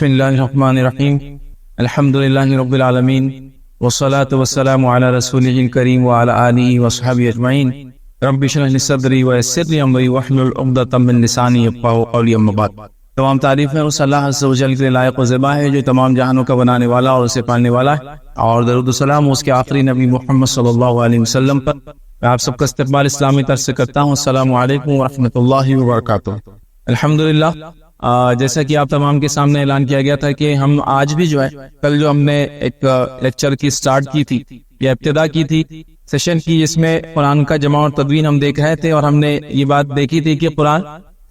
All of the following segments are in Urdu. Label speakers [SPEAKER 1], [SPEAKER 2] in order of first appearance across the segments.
[SPEAKER 1] بسم اللہ الرحمن الرحیم الحمد للہ رب العالمین والصلاة والسلام علی رسولہ الکریم وعلی آلہ وصحبہ اجمعین رب اشرح لی صدری ویسر لی امری واحلل عقدۃ من لسانی یفقہوا قولی اما بعد۔ تمام تعریفیں اس اللہ عز و جل کے لائق و زیبا ہے جو تمام جہانوں کا بنانے والا اور اسے پالنے والا ہے، اور درود و سلام اس کے آخری نبی محمد صلی اللہ علیہ وسلم پر۔ میں آپ سب کا استقبال اسلامی طرف سے کرتا ہوں۔ السلام علیکم ورحمۃ اللہ وبرکاتہ۔ الحمدللہ، جیسا کہ آپ تمام کے سامنے اعلان کیا گیا تھا کہ ہم آج بھی جو ہے کل جو ہم نے ایک لیکچر کی سٹارٹ کی تھی یا ابتدا کی تھی سیشن کی، جس میں قرآن کا جمع اور تدوین ہم دیکھ رہے تھے، اور ہم نے یہ بات دیکھی تھی کہ قرآن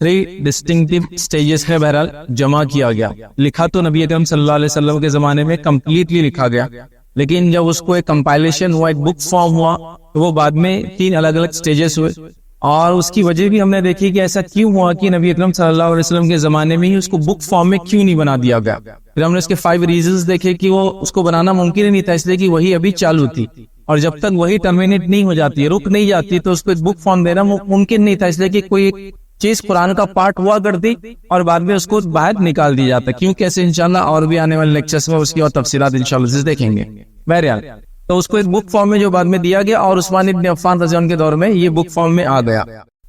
[SPEAKER 1] 3 ڈسٹنکٹیو سٹیجز میں بہرحال جمع کیا گیا۔ لکھا تو نبی اکرم صلی اللہ علیہ وسلم کے زمانے میں کمپلیٹلی لکھا گیا، لیکن جب اس کو ایک کمپائلیشن ہوا، ایک بک فارم ہوا، تو وہ بعد میں 3 الگ الگ سٹیجز ہوئے، اور اس کی وجہ بھی ہم نے دیکھی کہ ایسا کیوں ہوا کہ نبی اکرم صلی اللہ علیہ وسلم کے زمانے میں ہی اس کو بک فارم میں کیوں نہیں بنا دیا گیا۔ پھر ہم نے اس کے 5 ریزنز دیکھے کہ وہ اس کو بنانا ممکن ہی نہیں تھا، اس لیے کہ وہی ابھی چالو تھی، اور جب تک وہی ٹرمینیٹ نہیں ہو جاتی، رک نہیں جاتی، تو اس کو ایک بک فارم دینا ممکن نہیں تھا، اس لیے کہ کوئی چیز قرآن کا پارٹ ہوا کرتی اور بعد میں اس کو باہر نکال دیا جاتا۔ کیوں کیسے انشاءاللہ اور بھی آنے والے لیکچرز میں اس کی اور تفصیلات انشاءاللہ دیکھیں گے۔ بہرحال تو اس کو ایک بک فارم میں جو بعد میں دیا گیا، اور عثمان ابن عفان رضی اللہ عنہ کے دور میں یہ بک فارم میں آ گیا۔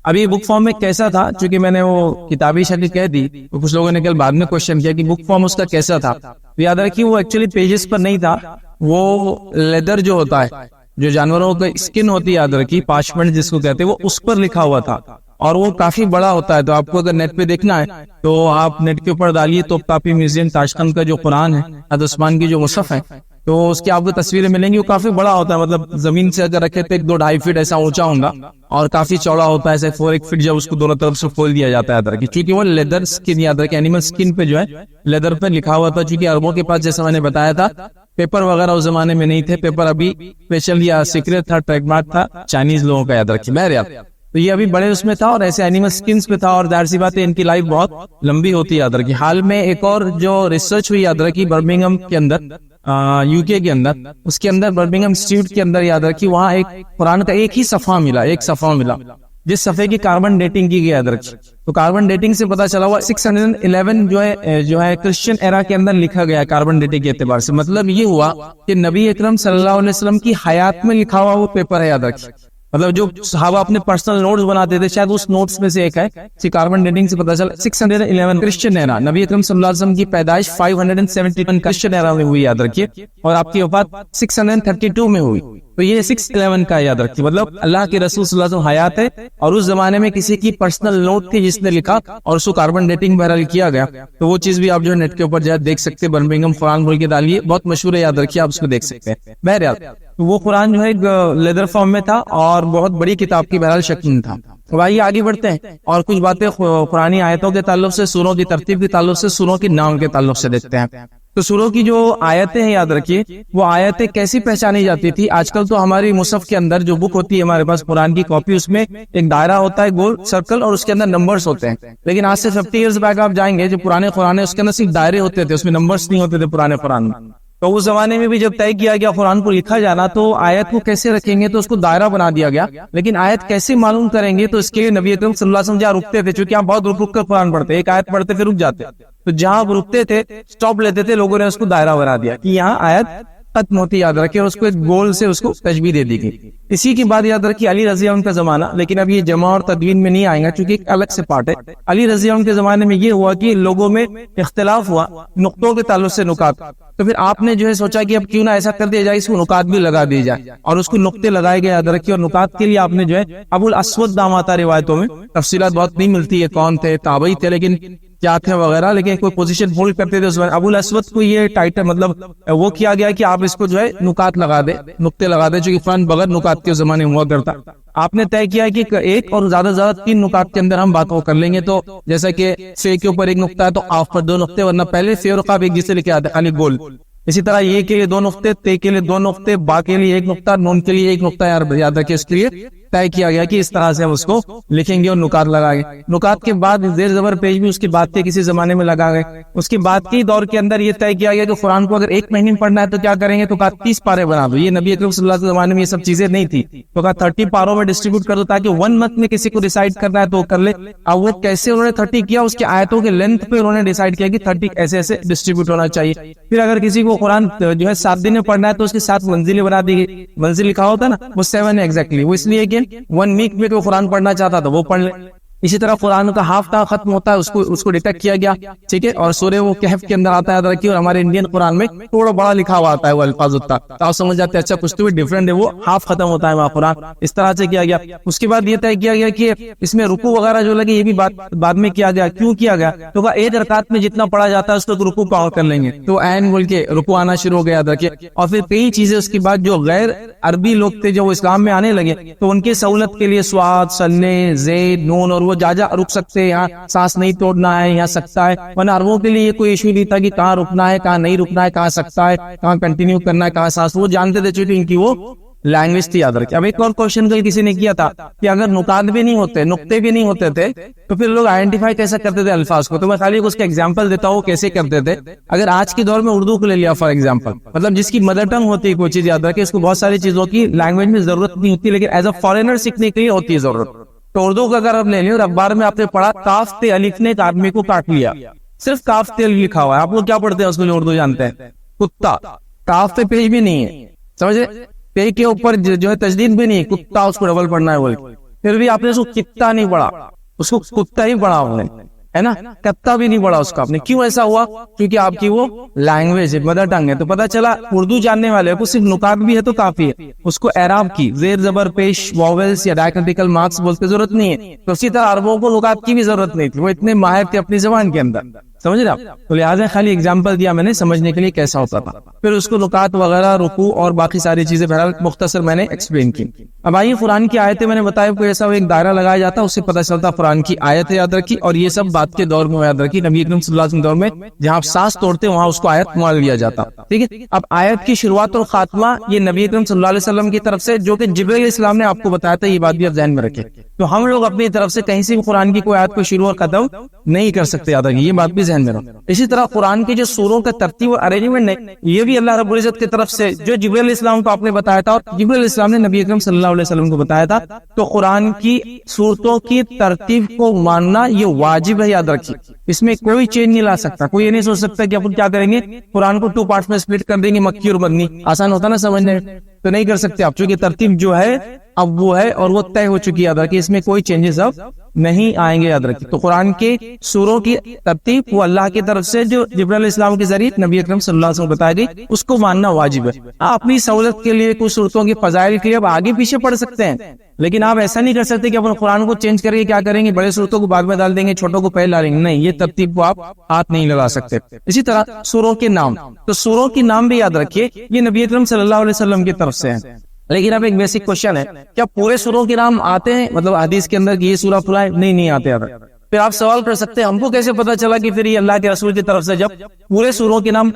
[SPEAKER 1] اب یہ بک فارم میں کیسا تھا، چونکہ میں نے وہ کتابی شکل کہہ دی، تو کچھ لوگوں نے کل بعد میں کوشچن کیا کہ بک فارم اس کا کیسا تھا۔ یاد رکھیے وہ ایکچولی پیجز پر نہیں تھا، وہ لیدر جو ہوتا ہے، جو جانوروں کا اسکن ہوتی ہے، یاد رکھیے پارچمنٹ جس کو کہتے ہیں، وہ اس پر لکھا ہوا تھا، اور وہ کافی بڑا ہوتا ہے۔ تو آپ کو اگر نیٹ پہ دیکھنا ہے تو آپ نیٹ کے اوپر ڈالیے توپ تاپی میوزیم تاشقند کا جو قرآن ہے، حضرت عثمان کی جو مصحف ہے، تو اس کی آپ کو تصویریں ملیں گی۔ وہ کافی بڑا ہوتا ہے، مطلب زمین سے اگر رکھے تو 2-2.5 فٹ ایسا اونچا ہوگا، اور کافی چوڑا ہوتا ہے، ایسے 4 فٹ جب اس کو دونوں طرف سے کھول دیا جاتا ہے، یاد رکھیے، کیونکہ وہ لیدر سکن، یاد رکھیے اینیمل سکن پہ جو ہے لیدر پہ لکھا ہوا تھا، چونکہ عربوں کے پاس جیسا میں نے بتایا تھا پیپر وغیرہ اس زمانے میں نہیں تھے، پیپر ابھی اسپیشل یا سیکریٹ تھا، ٹریڈ مارک تھا چائنیز لوگوں کا، یاد رکھیے۔ بہرحال تو یہ ابھی بڑے اس میں تھا، اور ایسے اینیمل سکنز پہ تھا، اور ظاہر سی بات ہے ان کی لائف بہت لمبی ہوتی ہے، یاد رکھیے۔ حال میں ایک اور جو ریسرچ ہوئی، یاد رکھیے، برمنگھم کے اندر، UK کے اندر، اس کے اندر برمنگھم انسٹیٹیوٹ کے اندر، یاد رکھیے، وہاں ایک قرآن کا ایک ہی صفحہ ملا، جس صفحے کی کاربن ڈیٹنگ کی گئی، یاد رکھیے۔ تو کاربن ڈیٹنگ سے پتا چلا ہوا 611 جو ہے کرسچین ایرا کے اندر لکھا گیا کاربن ڈیٹنگ کے اعتبار سے۔ مطلب یہ ہوا کہ نبی اکرم صلی اللہ علیہ وسلم کی حیات میں لکھا ہوا وہ پیپر ہے، یاد رکھیے۔ مطلب جو صحابہ اپنے پرسنل نوٹس بناتے تھے، شاید اس نوٹس میں سے ایک ہے، کاربن ڈیٹنگ سے پتا چلا 611 کرسچین ایرا، نبی اکرم صلی اللہ علیہ وسلم کی پیدائش 571 کرسچین ایرا میں ہوئی، یاد رکھیے، اور آپ کی وفات 632 میں ہوئی۔ تو یہ 611 کا یاد رکھیے، مطلب اللہ کے رسول صلی اللہ علیہ وسلم حیات ہے، اور اس زمانے میں کسی کی پرسنل نوٹ تھی جس نے لکھا، اور اس کو کاربن ڈیٹنگ بہرحال کیا گیا۔ تو وہ چیز بھی آپ جو نیٹ کے اوپر جو ہے دیکھ سکتے ہیں، برمنگھم قرآن بول کے ڈالیے، بہت مشہور ہے، یاد رکھیے، آپ اس کو دیکھ سکتے ہیں۔ بہرحال وہ قرآن جو ہے لیدر فارم میں تھا، اور بہت بڑی کتاب کی بہرحال شکل میں تھا۔ تو آئیے آگے بڑھتے ہیں، اور کچھ باتیں قرآنی آیتوں کے تعلق سے، سوروں کی ترتیب کے تعلق سے، سوروں کے نام کے تعلق سے دیکھتے ہیں۔ تو سوروں کی جو آیتیں ہیں، یاد رکھیے، وہ آیتیں کیسی پہچانی جاتی تھی؟ آج کل تو ہماری مصحف کے اندر جو بک ہوتی ہے ہمارے پاس قرآن کی کاپی، اس میں ایک دائرہ ہوتا ہے، گول سرکل، اور اس کے اندر نمبرز ہوتے ہیں۔ لیکن آج سے 50 ایئرز بیک آپ جائیں گے، جو پرانے قرآن ہے اس کے اندر صرف دائرے ہوتے تھے، اس میں نمبرز نہیں ہوتے تھے پرانے قرآن میں۔ تو اس زمانے میں بھی جب طے کیا گیا قرآن کو لکھا جانا، تو آیت کو کیسے رکھیں گے، تو اس کو دائرہ بنا دیا گیا۔ لیکن آیت کیسے معلوم کریں گے، تو اس کے لیے نبی اکرم صلی اللہ علیہ وسلم جہاں رکتے تھے، چونکہ آپ بہت رک کر قرآن پڑھتے، ایک آیت پڑھتے پھر رک جاتے، تو جہاں رکتے تھے سٹاپ لیتے تھے، لوگوں نے اس کو دائرہ بنا دیا کہ یہاں آیت ختم ہوتی، یاد رکھے، اور اس کو ایک گول سے اس کو تشبیہ دے دی گئی۔ اسی کی بات یاد رکھیے علی رضی اللہ عنہ کا زمانہ، لیکن اب یہ جمع اور تدوین میں نہیں آئے گا، چونکہ ایک الگ سے پارٹ ہے۔ علی رضی اللہ عنہ کے زمانے میں یہ ہوا کہ لوگوں میں اختلاف ہوا نقطوں کے تعلق سے، نکات، تو پھر آپ نے جو ہے سوچا کہ اب کیوں نہ ایسا کر دیا جائے، اس کو نکات بھی لگا دیے جائے، اور اس کو نقطے لگائے گئے، یاد رکھیے۔ اور نکات کے لیے آپ نے جو ہے ابو الاسود نام آتا روایتوں میں، تفصیلات بہت نہیں ملتی ہے، کون تھے، تابعی تھے، لیکن کیا تھے وغیرہ، لیکن کوئی پوزیشن ہولڈ کرتے تھے اس میں۔ ابو الاسود کو یہ ٹائٹل مطلب وہ کیا گیا کہ آپ اس کو جو ہے نکات لگا دے، نقطے لگا دے، جو کہ فرنٹ بغیر نکات کے زمانے میں ہوا کرتا۔ آپ نے طے کیا کہ ایک اور زیادہ سے زیادہ 3 نکات کے اندر ہم بات کر لیں گے۔ تو جیسا کہ فے کے اوپر ایک نقطہ ہے تو آف پر 2 نقطے، ورنہ پہلے فے اور قاف ایک جیسے لکھے آتے خالی گول۔ اسی طرح یہ کے لیے 2 نقطے، تے کے لیے 2 نقطے، با کے لیے 1 نقطہ، نون کے لیے 1 نقطہ، یاد رکھیں، اس کے لیے طے کیا گیا کہ اس طرح سے ہم اس کو لکھیں گے اور نکات لگا گے. نکات کے بعد زیر زبر پیج بھی اس کے بعد کے کسی زمانے میں لگا گئے. اس کے بعد کے دور کے اندر یہ طے کیا گیا کہ قرآن کو اگر ایک مہینے میں پڑھنا ہے تو کیا کریں گے, تو کہا 30 پارے بنا دو. یہ نبی اکرم صلی اللہ علیہ وسلم کے زمانے میں یہ سب چیزیں نہیں تھی, تو کہا 30 پاروں میں ڈسٹریبیوٹ کر دو تاکہ 1 منتھ میں کسی کو ڈیسائیڈ کرنا ہے تو کر لے. اب وہ کیسے انہوں نے 30 کیا, اس کے آیتوں کے لینتھ پہ انہوں نے ڈیسائیڈ کیا کہ 30 ایسے ایسے ڈسٹریبیوٹ ہونا چاہیے. پھر اگر کسی کو قرآن جو ہے 7 دن میں پڑھنا ہے تو اس کے 7 منزلیں بنا دی گئی. منزل لکھا ہوتا ہے نا, وہ 7 ہے ایگزیکٹلی. وہ اس لیے کہ 1 ویک میں کوئی قرآن پڑھنا چاہتا تھا وہ پڑھ لے. اسی طرح قرآن کا ہاف تا ختم ہوتا ہے, اس کو ڈیٹیکٹ کیا گیا, ٹھیک ہے. اور سورہ وہ کہف کے اندر آتا ہے, یاد رکھیے. اور ہمارے انڈین قرآن میں تھوڑا بڑا لکھا ہوا آتا ہے وہ الفاظ ہوتا ہے, تو آپ سمجھ جاتے ہیں اچھا کچھ تو بھی ڈفرینٹ ہے, وہ ہاف ختم ہوتا ہے وہاں قرآن. اس طرح سے کیا گیا. اس کے بعد یہ طے کیا گیا کہ اس میں رکوع وغیرہ جو لگے یہ بھی بعد میں کیا گیا. کیوں کیا گیا, تو ایک رکعت میں جتنا پڑھا جاتا ہے اس کو رکوع کاؤنٹ کر لیں گے, تو عین بول کے رکوع آنا شروع ہو گیا, یاد رکھیے. اور پھر کئی چیزیں اس کے بعد جو غیر عربی لوگ تھے جو اسلام میں آنے لگے, تو ان کی سہولت کے لیے سواد, سنے, زید, نون اور وہ جاجا رک سکتے, یہاں سانس نہیں توڑنا ہے, یہاں سکتا ہے. ورنہ عربوں کے لیے کوئی ایشو نہیں تھا کہ کہاں رکنا ہے, کہاں نہیں رکنا ہے, کہاں سکتا ہے, کہاں کنٹینیو کرنا ہے, کہاں سانس. وہ جانتے تھے چونکہ ان کی وہ لینگویج تھی, یاد رکھیں. اب ایک اور کوشچن کسی نے کیا تھا کہ اگر نکات بھی نہیں ہوتے, نقطے بھی نہیں ہوتے تھے, تو پھر لوگ آئیڈینٹیفائی کیسے کرتے تھے الفاظ کو. تو میں خالی اس کا ایگزامپل دیتا ہوں کیسے کرتے تھے. اگر آج کے دور میں اردو کو لے لیا فار ایگزامپل, مطلب جس کی مدر ٹنگ ہوتی ہے کوئی چیز, یاد رکھیں اس کو بہت ساری چیزوں کی لینگویج میں ضرورت نہیں ہوتی, لیکن ایز اے فارینر سیکھنے کے لیے ہوتی ہے ضرورت. تو اردو کا اگر آپ لے لیں اور اخبار میں آپ نے پڑھا کاف تے الف نے ایک آدمی کو کاٹ لیا, صرف کاف تے الف لکھا ہوا ہے. آپ لوگ کیا پڑھتے ہیں اس کو جو اردو جانتے ہیں, کتا. کاف پہ پیج بھی نہیں ہے, سمجھے, پیج کے اوپر جو ہے تشدید بھی نہیں, کتا اس کو ڈبل پڑھنا ہے بول. پھر بھی آپ نے اس کو کتا نہیں پڑھا, اس کو کتا ہی پڑھا آپ نے, ہے نا, کتا بھی نہیں پڑھا اس کا آپ نے. کیوں ایسا ہوا, کیونکہ آپ کی وہ لینگویج ہے, مدر ٹنگ ہے. تو پتا چلا اردو جاننے والے کو صرف نکات بھی ہے تو کافی ہے, اس کو اعراب کی زیر زبر پیش واویلز یا ڈائیکرٹیکل مارکس بولتے ضرورت نہیں ہے. تو اسی طرح عربوں کو نکات کی بھی ضرورت نہیں تھی, وہ اتنے ماہر تھے اپنی زبان کے اندر, سمجھ رہے آپ. تو لہٰذا خالی ایگزامپل دیا میں نے سمجھنے کے لیے کیسا ہوتا تھا. پھر اس کو نکات وغیرہ, رکوع اور باقی ساری چیزیں بہرحال مختصر میں نے ایکسپلین کی. اب آئیے قرآن کی آیتیں, میں نے بتایا کوئی ایسا ایک دائرہ لگایا جاتا, اس سے پتہ چلتا قرآن کی آیت یاد رکھی. اور یہ سب بات کے دور میں یاد رکھی, نبی اکرم صلی اللہ علیہ وسلم دور میں جہاں آپ سانس توڑتے وہاں اس کو آیت مان لیا جاتا, ٹھیک ہے. اب آیت کی شروعات اور خاتمہ یہ نبی اکرم صلی اللہ علیہ وسلم کی طرف سے, جو کہ جبرائیل علیہ السلام نے آپ کو بتایا تھا, یہ بات بھی آپ ذہن میں رکھیں. تو ہم لوگ اپنی طرف سے کہیں سے بھی قرآن کی کوئی آیت کو شروع اور ختم نہیں کر سکتے, یاد رکھیں, یہ بات بھی ذہن میں رکھیں. اسی طرح قرآن کی جو سوروں کا ترتیب اور ارینجمنٹ ہے, یہ بھی اللہ رب العزت کی طرف سے جو جبرائیل علیہ السلام کو آپ نے بتایا تھا, اور جبرائیل علیہ السلام نے نبی اکرم صلی اللہ علیہ وسلم کو بتایا تھا. تو قرآن کی سورتوں کی ترتیب کو ماننا یہ واجب ہے, یاد رکھیے. اس میں کوئی چینج نہیں لا سکتا. کوئی یہ نہیں سوچ سکتا کہ اپن کیا کریں گے, قرآن کو 2 پارٹس میں سپلٹ کر دیں گے, مکی اور مدنی. آسان ہوتا نا سمجھنے, تو نہیں کر سکتے آپ, چونکہ ترتیب جو ہے اب وہ ہے اور وہ طے ہو چکی ہے, یاد رکھیے. اس میں کوئی چینجز اب نہیں آئیں گے, یاد رکھیے. تو قرآن کے سوروں کی ترتیب وہ اللہ کی طرف سے جو جبرائیل علیہ السلام کے ذریعے نبی اکرم صلی اللہ علیہ وسلم بتائی گئی, اس کو ماننا واجب ہے. آپ اپنی سہولت کے لیے کچھ صورتوں کے فضائل کے لیے اب آگے پیچھے پڑھ سکتے ہیں, لیکن آپ ایسا نہیں کر سکتے کہ اپنے قرآن کو چینج کر کے کیا کریں گے, بڑے صورتوں کو بعد میں ڈال دیں گے, چھوٹوں کو پہلے ڈالیں گے. نہیں, یہ ترتیب کو آپ ہاتھ نہیں لگا سکتے. اسی طرح سوروں کے نام, تو سوروں کے نام بھی یاد رکھیے یہ نبی اکرم صلی اللہ علیہ وسلم کی طرف سے ہے. لیکن اب ایک بیسک کوشچن ہے, کیا پورے سوروں کے نام آتے ہیں, مطلب حدیث کے اندر کہ یہ سورہ فلاں؟ نہیں آتے. یاد پھر آپ سوال کر سکتے ہیں ہم کو کیسے پتا چلا کہ پھر یہ اللہ کے رسول کی طرف سے, جب پورے سوروں کے نام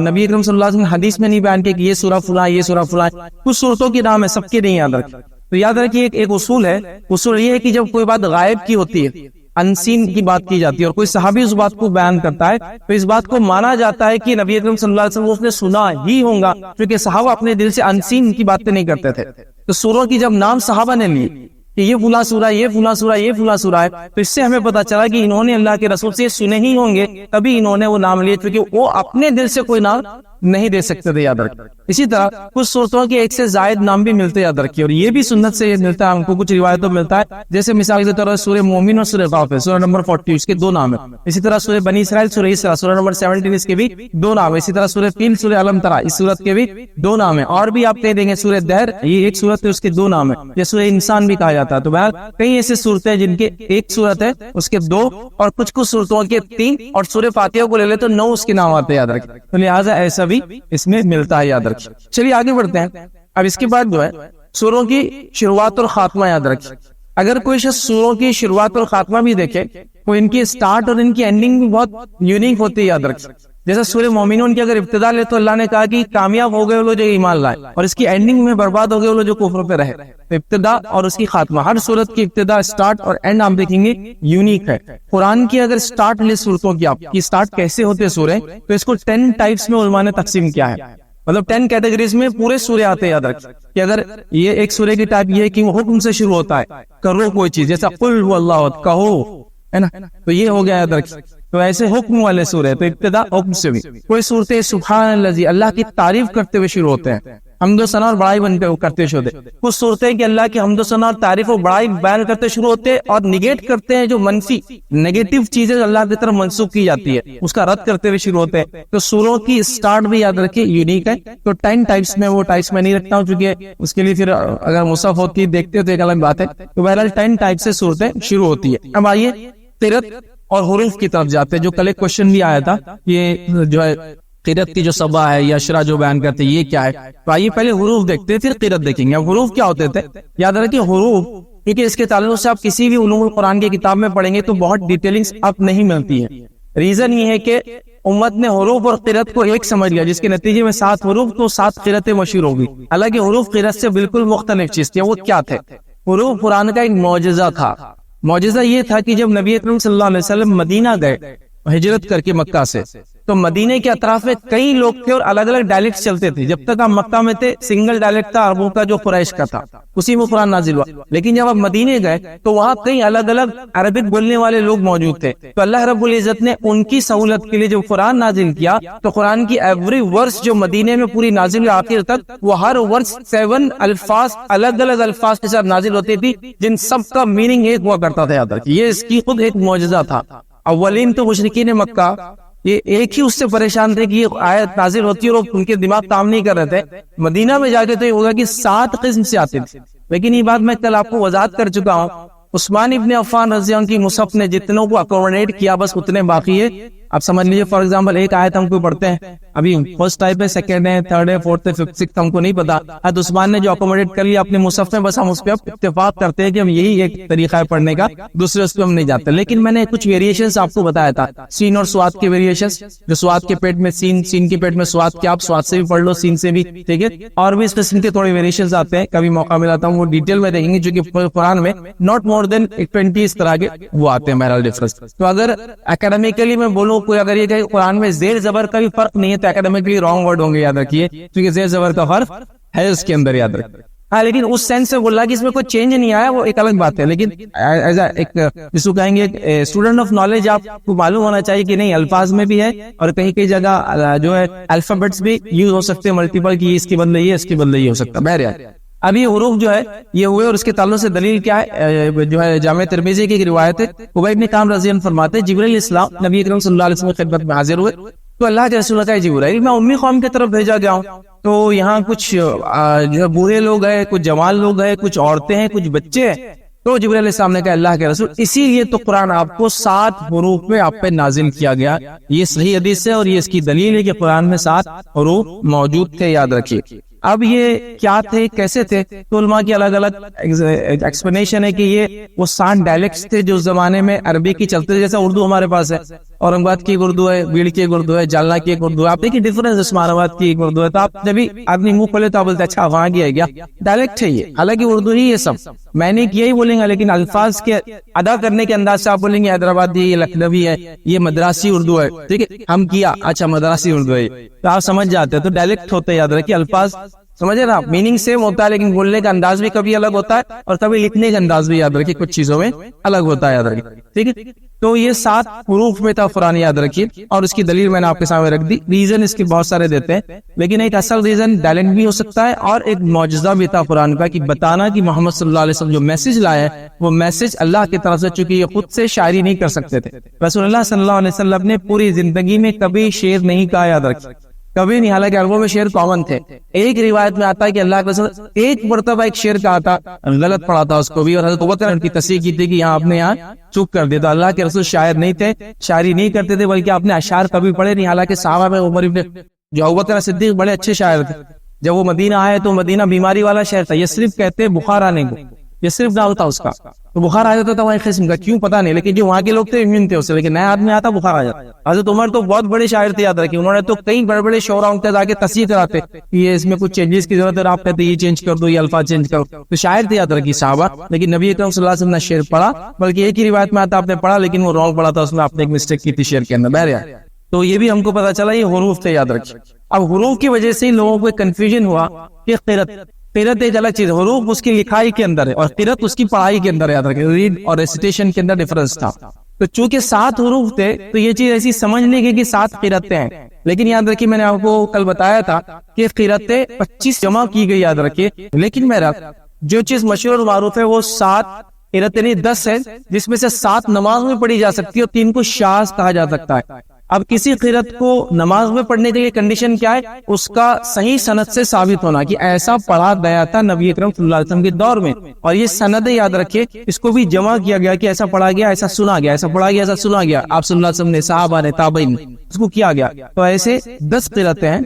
[SPEAKER 1] نبی اکرم صلی اللہ علیہ وسلم حدیث میں نہیں بیان کیا کہ یہ سورہ فلاں, یہ سورہ فلاں. کچھ صورتوں کے نام ہے, سب کے نہیں یاد رکھیں. تو یاد رکھیے ایک اصول ہے, اصول یہ ہے کہ جب کوئی بات غائب کی ہوتی ہے, انسین کی بات کی جاتی ہے, اور کوئی صحابی اس بات کو بیان کرتا ہے, تو اس بات کو مانا جاتا ہے کہ نبی اکرم صلی اللہ علیہ وسلم اس نے سنا ہی ہوگا, کیونکہ صحابہ اپنے دل سے انسین کی باتیں نہیں کرتے تھے. تو سوروں کی جب نام صحابہ نے لیے کہ یہ فلاں سورہ, یہ فلاں سورہ, یہ فلاں سورہ ہے, تو اس سے ہمیں پتا چلا کہ انہوں نے اللہ کے رسول سے سنے ہی ہوں گے, تبھی انہوں نے وہ نام لیے, کیونکہ وہ اپنے دل سے کوئی نام نہیں دے سکتے تھے, یاد رکھیں. اسی طرح کچھ صورتوں کے ایک سے زائد نام بھی ملتے, یاد رکھیے, اور یہ بھی سنت سے ملتا ہے, ہم کو کچھ روایتوں میں ملتا ہے. جیسے مثال کے طور پر سورہ مومن اور سورہ غافر, سورہ نمبر 40 اس کے 2 نام ہیں. اسی طرح سورہ بنی اسرائیل, سورہ اسراء, سورہ نمبر 17 اس کے بھی 2 نام ہیں. اسی طرح سورہ فیل, سورہ علم ترا, اس سورت کے بھی 2 نام ہیں. اور بھی آپ کہہ دیں گے سورہ دہر, یہ ایک سورت ہے, اس کے 2 نام ہیں. یہ سورہ انسان بھی کہا جاتا ہے. تو بہرحال کئی ایسے صورتیں جن کے ایک صورت ہے اس کے 2, اور کچھ صورتوں کے 3, اور سورہ فاتحہ کو لے لے تو 9 اس کے نام آتے, یاد رکھیں. تو لہٰذا ایسا بھی اس میں ملتا ہے, یاد رکھیں. چلیے آگے بڑھتے ہیں. اب اس کے بعد جو ہے سوروں کی شروعات اور خاتمہ یاد رکھیں. اگر کوئی شخص سوروں کی شروعات اور خاتمہ بھی دیکھے تو ان کی سٹارٹ اور ان کی اینڈنگ بھی بہت یونیک ہوتی ہے, یاد رکھیں. جیسا سورہ مومنون کی اگر ابتدا لے تو اللہ نے کہا کہ کامیاب ہو گئے وہ لوگ جو ایمان لائے، اور اس کی اینڈنگ میں برباد ہو گئے وہ لوگ جو کفر پہ رہے. تو ابتدا اور اس کی خاتمہ، ہر سورت کی ابتدا، اسٹارٹ اور اینڈ آپ دیکھیں گے یونیک ہے. قرآن کی اگر اسٹارٹ لے صورتوں کی، آپ کی اسٹارٹ کیسے ہوتے سورے، تو اس کو 10 ٹائپس میں علماء نے تقسیم کیا ہے. مطلب 10 کیٹیگریز میں پورے سورے آتے ہیں. یاد رکھ کہ اگر یہ ایک سورے کی ٹائپ یہ ہے کہ وہ حکم سے شروع ہوتا ہے، کرو کوئی چیز، جیسا قل هو اللہ احد، کہو، ہے نا، تو یہ ہو گیا. یاد رکھ تو ایسے حکم والے سورے، تو ابتدا حکم سے بھی. کوئی صورتیں سبحان الذی، اللہ کی تعریف کرتے ہوئے شروع ہوتے ہیں، حمد و ثنا اور بڑائی بنتے کرتے شروع ہوتے. کچھ صورتیں کہ اللہ کی حمد و ثنا اور تعریف و بڑائی بیان کرتے شروع ہوتے اور نگیٹ کرتے ہیں جو منفی نیگیٹو چیزیں اللہ کی طرف منسوخ کی جاتی ہے، اس کا رد کرتے ہوئے شروع ہوتے ہیں. تو سوروں کی اسٹارٹ بھی یاد رکھیں یونیک ہے. تو 10 ٹائپس میں، وہ ٹائپس میں نہیں رکھتا ہوں چونکہ اس کے لیے پھر اگر مصحف ہوتی دیکھتے ہو تو ایک الگ بات ہے. تو بہرحال 10 ٹائپ سے صورتیں شروع ہوتی ہے. اب آئیے قرأت اور حروف کی طرف جاتے ہیں. جو کل ایک کوشچن بھی آیا تھا، یہ جو ہے قرأت کی جو صبا ہے یا اشرا جو بیان کرتے ہیں یہ کیا ہے. تو آئیے پہلے حروف دیکھتے ہیں پھر قرأت دیکھیں گے. اب حروف کیا ہوتے تھے، یاد رکھیں حروف، کیونکہ اس کے تعلق سے آپ کسی بھی علوم القرآن کی کتاب میں پڑھیں گے تو بہت ڈیٹیلنگز اب نہیں ملتی ہے. ریزن یہ ہے کہ امت نے حروف اور قرأت کو ایک سمجھ لیا، جس کے نتیجے میں 7 حروف تو 7 قرأتیں مشہور ہوگی. حالانکہ حروف قرأت سے بالکل مختلف چیز تھی. وہ کیا تھے؟ حروف قرآن کا ایک معجزہ تھا. معجزہ یہ تھا کہ جب نبی اکرم صلی اللہ علیہ وسلم مدینہ گئے ہجرت کر کے مکہ سے، تو مدینے کے اطراف میں کئی لوگ تھے اور الگ الگ ڈائلیکٹ چلتے تھے. جب تک آپ مکہ میں تھے سنگل ڈائلیکٹ تھا عربوں کا جو قریش کا تھا، اسی میں قرآن نازل ہوا. لیکن جب آپ مدینے گئے تو وہاں کئی الگ الگ عربک بولنے والے لوگ موجود تھے. تو اللہ رب العزت نے ان کی سہولت کے لیے جب قرآن نازل کیا تو قرآن کی ایوری ورس جو مدینے میں پوری نازل ہوئی آخر تک، وہ ہر ورس 7 الفاظ الگ الگ الفاظ کے ساتھ نازل ہوتی تھی، جن سب کا میننگ ایک ہوا کرتا تھا. یاد رکھیے یہ اس کی خود ایک معجزہ تھا. اولین تو مشرکین مکہ یہ ایک ہی اس سے پریشان تھے کہ یہ آیت نازل ہوتی ہے اور ان کے دماغ کام نہیں کر رہے تھے. مدینہ میں جا کے تو یہ ہوگا کہ 7 قسم سے آتے تھے. لیکن یہ بات میں کل آپ کو وضاحت کر چکا ہوں. عثمان ابن عفان رضی اللہ عنہ کی مصحف نے جتنوں کو اکوموڈیٹ کیا بس اتنے باقی ہے. آپ سمجھ لیجیے فار ایگزامپل ایک آیت ہم کو پڑھتے ہیں، ابھی فرسٹ ٹائپ ہے، سیکنڈ ہے، تھرڈ ہے، فورتھ ہے، ففتھ، سکس ہم کو نہیں پتا. حضرت عثمان نے جو اکوموڈیٹ کر لیا اپنے مصحف میں، بس ہم اس پہ اتفاق کرتے ہیں کہ ہم یہی ایک طریقہ ہے پڑھنے کا، دوسرے اس پہ ہم نہیں جاتے. لیکن میں نے کچھ ویریشنز آپ کو بتایا تھا، سین اور سواد کے ویریشنز، جو سواد کے پیٹ میں سین، سین کے پیٹ میں سواد کے، آپ سواد سے بھی پڑھ لو سین سے بھی، ٹھیک ہے. اور بھی اس قسم کے تھوڑے ویریشنز آتے ہیں، کبھی موقع ملا تھا وہ ڈیٹیل میں دیکھیں گے، جو کہ قرآن میں ناٹ مور دین 20 اس طرح کے وہ آتے ہیں بہرحال ڈفرنس. تو اگر اکیڈمیکلی میں بولوں کوئی اگر یہ کہ قرآن میں زیر زبر کا بھی فرق نہیں ہے تو اکیڈمیکلی رانگ ورڈ ہوں گے. یاد رکھیے کیونکہ زیر زبر کا فرق ہے اس کے اندر. یاد رکھیے ہاں، لیکن اس سینس سے بولا کہ اس میں کوئی چینج نہیں آیا وہ ایک الگ بات ہے. لیکن ایز ایک جس کو کہیں گے اسٹوڈنٹ آف نالج، آپ کو معلوم ہونا چاہیے کہ نہیں الفاظ میں بھی ہے اور کہیں کئی جگہ جو ہے الفابیٹس بھی یوز ہو سکتے ہیں ملٹیپل، کی اس کے بدلے یہ، اس کے بدلے یہ ہو سکتا ہے. بہرحال اب یہ حروف جو ہے یہ ہوئے اور اس کے تعلق سے دلیل کیا ہے، جو ہے جامع ترمذی کی ایک روایت ہے. ابی بن کعب رضی اللہ عنہ فرماتے ہیں جبرائیل السلام نبی اکرم صلی اللہ علیہ وسلم کی خدمت میں حاضر ہوئے تو اللہ کے رسول کا جبرائیل میں امی قوم کی طرف بھیجا گیا ہوں، تو یہاں کچھ جو ہے بوڑھے لوگ ہیں، کچھ جوان لوگ ہیں، کچھ عورتیں ہیں، کچھ بچے ہیں. تو جبرائیل علیہ السلام نے کہا اللہ کے رسول اسی لیے تو قرآن آپ کو 7 حروف میں آپ پہ نازل کیا گیا. یہ صحیح حدیث ہے اور یہ اس کی دلیل ہے کہ قرآن میں 7 حروف موجود تھے. یاد رکھیے اب یہ کیا تھے، کیسے تھے، تو علماء کی الگ الگ ایکسپلینیشن ہے کہ یہ وہ 7 ڈائلیکٹس تھے جو زمانے میں عربی کی چلتے تھے. جیسا اردو ہمارے پاس ہے، اورنگ آباد کی اردو ہے، بیڑ کی اردو ہے، جالنا کی اردو ہے. آپ دیکھیے ڈفرنس، عثمان آباد کی اردو ہے. تو آپ جب بھی آدمی منہ کھولے تو آپ بولتے اچھا وہاں گیا گیا ڈائلیکٹ ہے یہ، حالانکہ اردو ہی یہ سب میں نے یہی بولیں گا، لیکن الفاظ کے ادا کرنے کے انداز سے آپ بولیں گے حیدرآبادی، یہ لکھنوی ہے، یہ مدراسی اردو ہے. ٹھیک ہے، ہم کیا اچھا مدراسی اردو ہے، تو آپ سمجھ جاتے ہیں. تو ڈائلیکٹ ہوتے ہیں. یاد رکھیے الفاظ سمجھے نا، میننگ سیم ہوتا ہے لیکن بولنے کا انداز بھی کبھی الگ ہوتا ہے اور کبھی لکھنے کا انداز بھی یاد رکھیے کچھ چیزوں میں الگ ہوتا ہے. یاد رکھیے ٹھیک ہے. تو یہ 7 حروف میں تھا قرآن. یاد رکھیے اور اس کی دلیل میں نے آپ کے سامنے رکھ دی. ریزن اس کے بہت سارے دیتے ہیں لیکن ایک اصل ریزن ٹیلنٹ بھی ہو سکتا ہے اور ایک معجزہ بھی تھا قرآن کا، کہ بتانا کہ محمد صلی اللہ علیہ وسلم جو میسج لائے وہ میسج اللہ کی طرف سے، چونکہ یہ خود سے شاعری نہیں کر سکتے تھے. رسول اللہ صلی اللہ علیہ وسلم نے پوری زندگی میں کبھی شعر نہیں کہا. یاد رکھیے کبھی نہیں، حالانکہ عربوں میں شعر کامن تھے. ایک روایت میں آتا ہے کہ اللہ کے رسول ایک مرتبہ ایک شعر کہا تھا، غلط پڑھا تھا اس کو بھی، اور حضرت ابوبکر کی تصحیح کی تھی کہ یہاں آپ نے یہاں چپ کر دیا. تو اللہ کے رسول شاعر نہیں تھے، شاعری نہیں کرتے تھے، بلکہ آپ نے اشعار کبھی پڑھے نہیں. حالانکہ صحابہ میں عمر ابن جو ابوبکر صدیق بڑے اچھے شاعر تھے. جب وہ مدینہ آئے تو مدینہ بیماری والا شہر تھا، یہ صرف کہتے بخار آنے کو، یہ صرف ڈالتا اس کا تو بخار آ جاتا تھا وہاں قسم کا، کیوں پتا نہیں، لیکن جو وہاں کے لوگ تھے امیون تھے اس سے، لیکن نیا آدمی آتا بخار آ جاتا۔ حضرت عمر تو بہت بڑے شاعر تھے، یاد رکھیں، انہوں نے تو کئی بڑے بڑے شعراء کے آگے تصحیح کراتے یہ اس میں کچھ چینجز کی ضرورت ہے، آپ کہتے یہ چینج کر دو، یہ الفاظ چینج کرو، تو شاعر تھے یاد رکھیے صحابہ، لیکن نبی اکرم صلی اللہ علیہ وسلم نے شعر پڑھا، بلکہ ایک ہی روایت میں آتا آپ نے پڑھا لیکن وہ رانگ پڑھا تھا، اس میں آپ نے ایک مسٹیک کی تھی شعر کے اندر، بہرحال تو یہ بھی ہم کو پتا چلا یہ حروف تھے، یاد رکھیے۔ اب حروف کی وجہ سے لوگوں کو کنفیوژن ہوا کہ قرأت ایک الگ چیز، حروف اس کی لکھائی کے اندر ہے اور قرأت اس کی پڑھائی کے اندر ہے، یاد رکھیں، ریڈ اور ریسیٹیشن کے اندر ڈفرنس تھا۔ تو چونکہ 7 حروف تھے تو یہ چیز ایسی سمجھ نہیں گئی کہ 7 قرأتیں ہیں، لیکن یاد رکھیے میں نے آپ کو کل بتایا تھا کہ قرأتیں 25 جمع کی گئی، یاد رکھیے، لیکن میرا جو چیز مشہور اور معروف ہے وہ 7 قرأتیں نہیں 10 ہے، جس میں سے 7 نماز میں پڑھی جا سکتی ہے اور 3 کو شاذ کہا جا سکتا ہے۔ اب کسی قرأت کو نماز میں پڑھنے کے لیے کنڈیشن کیا ہے؟ اس کا صحیح سند سے ثابت ہونا کہ ایسا پڑھا گیا تھا نبی اکرم صلی اللہ علیہ وسلم کے دور میں، اور یہ سند یاد رکھے، اس کو بھی جمع کیا گیا کہ ایسا پڑھا گیا، ایسا سنا گیا، ایسا پڑھا گیا، ایسا سنا گیا، آپ صلی اللہ علیہ وسلم نے، صحابہ نے، تابعین نے، اس کو کیا گیا۔ تو ایسے 10 قرأتیں ہیں،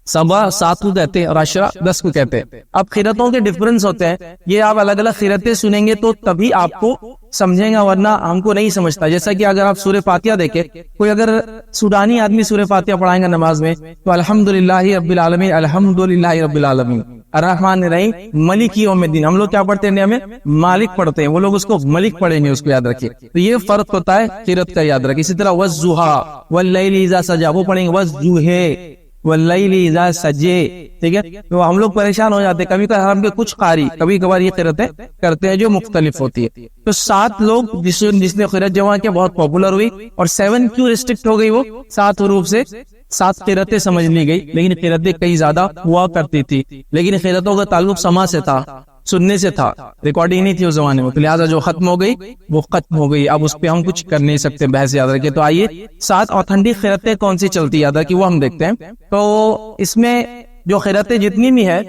[SPEAKER 1] 7 کو کہتے ہیں اور 10 کو کہتے ہیں۔ اب قرأتوں کے ڈفرنس ہوتے ہیں، یہ آپ الگ الگ قرأتیں سنیں گے تو تبھی آپ کو سمجھیں گا، ورنہ ہم کو نہیں سمجھتا۔ جیسا کہ اگر آپ سورہ فاتحہ دیکھیں، کوئی اگر سوڈانی آدمی سورہ فاتحہ پڑھائیں گا نماز میں تو الحمدللہ رب العالمین، الحمدللہ رب العالمین، الرحمن الرحیم، مالک یوم الدین، ہم لوگ کیا پڑھتے ہیں ہمیں مالک پڑھتے ہیں، وہ لوگ اس کو ملک پڑھیں گے، اس کو یاد رکھیے۔ تو یہ فرق ہوتا ہے قرأت کا، یاد رکھیے۔ اسی طرح والضحیٰ واللیل اذا سجا، وہ پڑھیں گے والضحیٰ واللیل اذا سجے، ٹھیک ہے۔ تو ہم لوگ پریشان ہو جاتے ہیں، کبھی کبھار ہم کے کچھ قاری کبھی کبھار یہ قرأتیں کرتے ہیں جو مختلف ہوتی ہے۔ تو 7 لوگ جس نے قرأت جمع کیا بہت پاپولر ہوئی، اور 7 کیوں ریسٹرکٹ ہو گئی؟ وہ 7 حروف سے 7 قرأتیں سمجھ لی گئی، لیکن قرأتیں کئی زیادہ ہوا کرتی تھی، لیکن قرأتوں کا تعلق سما سے تھا، سننے سے تھا، ریکارڈنگ نہیں تھی اس زمانے میں، تو لہٰذا جو ختم ہو گئی وہ ختم ہو گئی، اب اس پہ ہم کچھ کر نہیں سکتے، بحث یاد رکھے۔ تو آئیے 7 آتھنٹک قرأتیں کون سی چلتی یاد رکھیے وہ ہم دیکھتے ہیں۔ تو اس میں جو قرأتیں جتنی بھی ہے،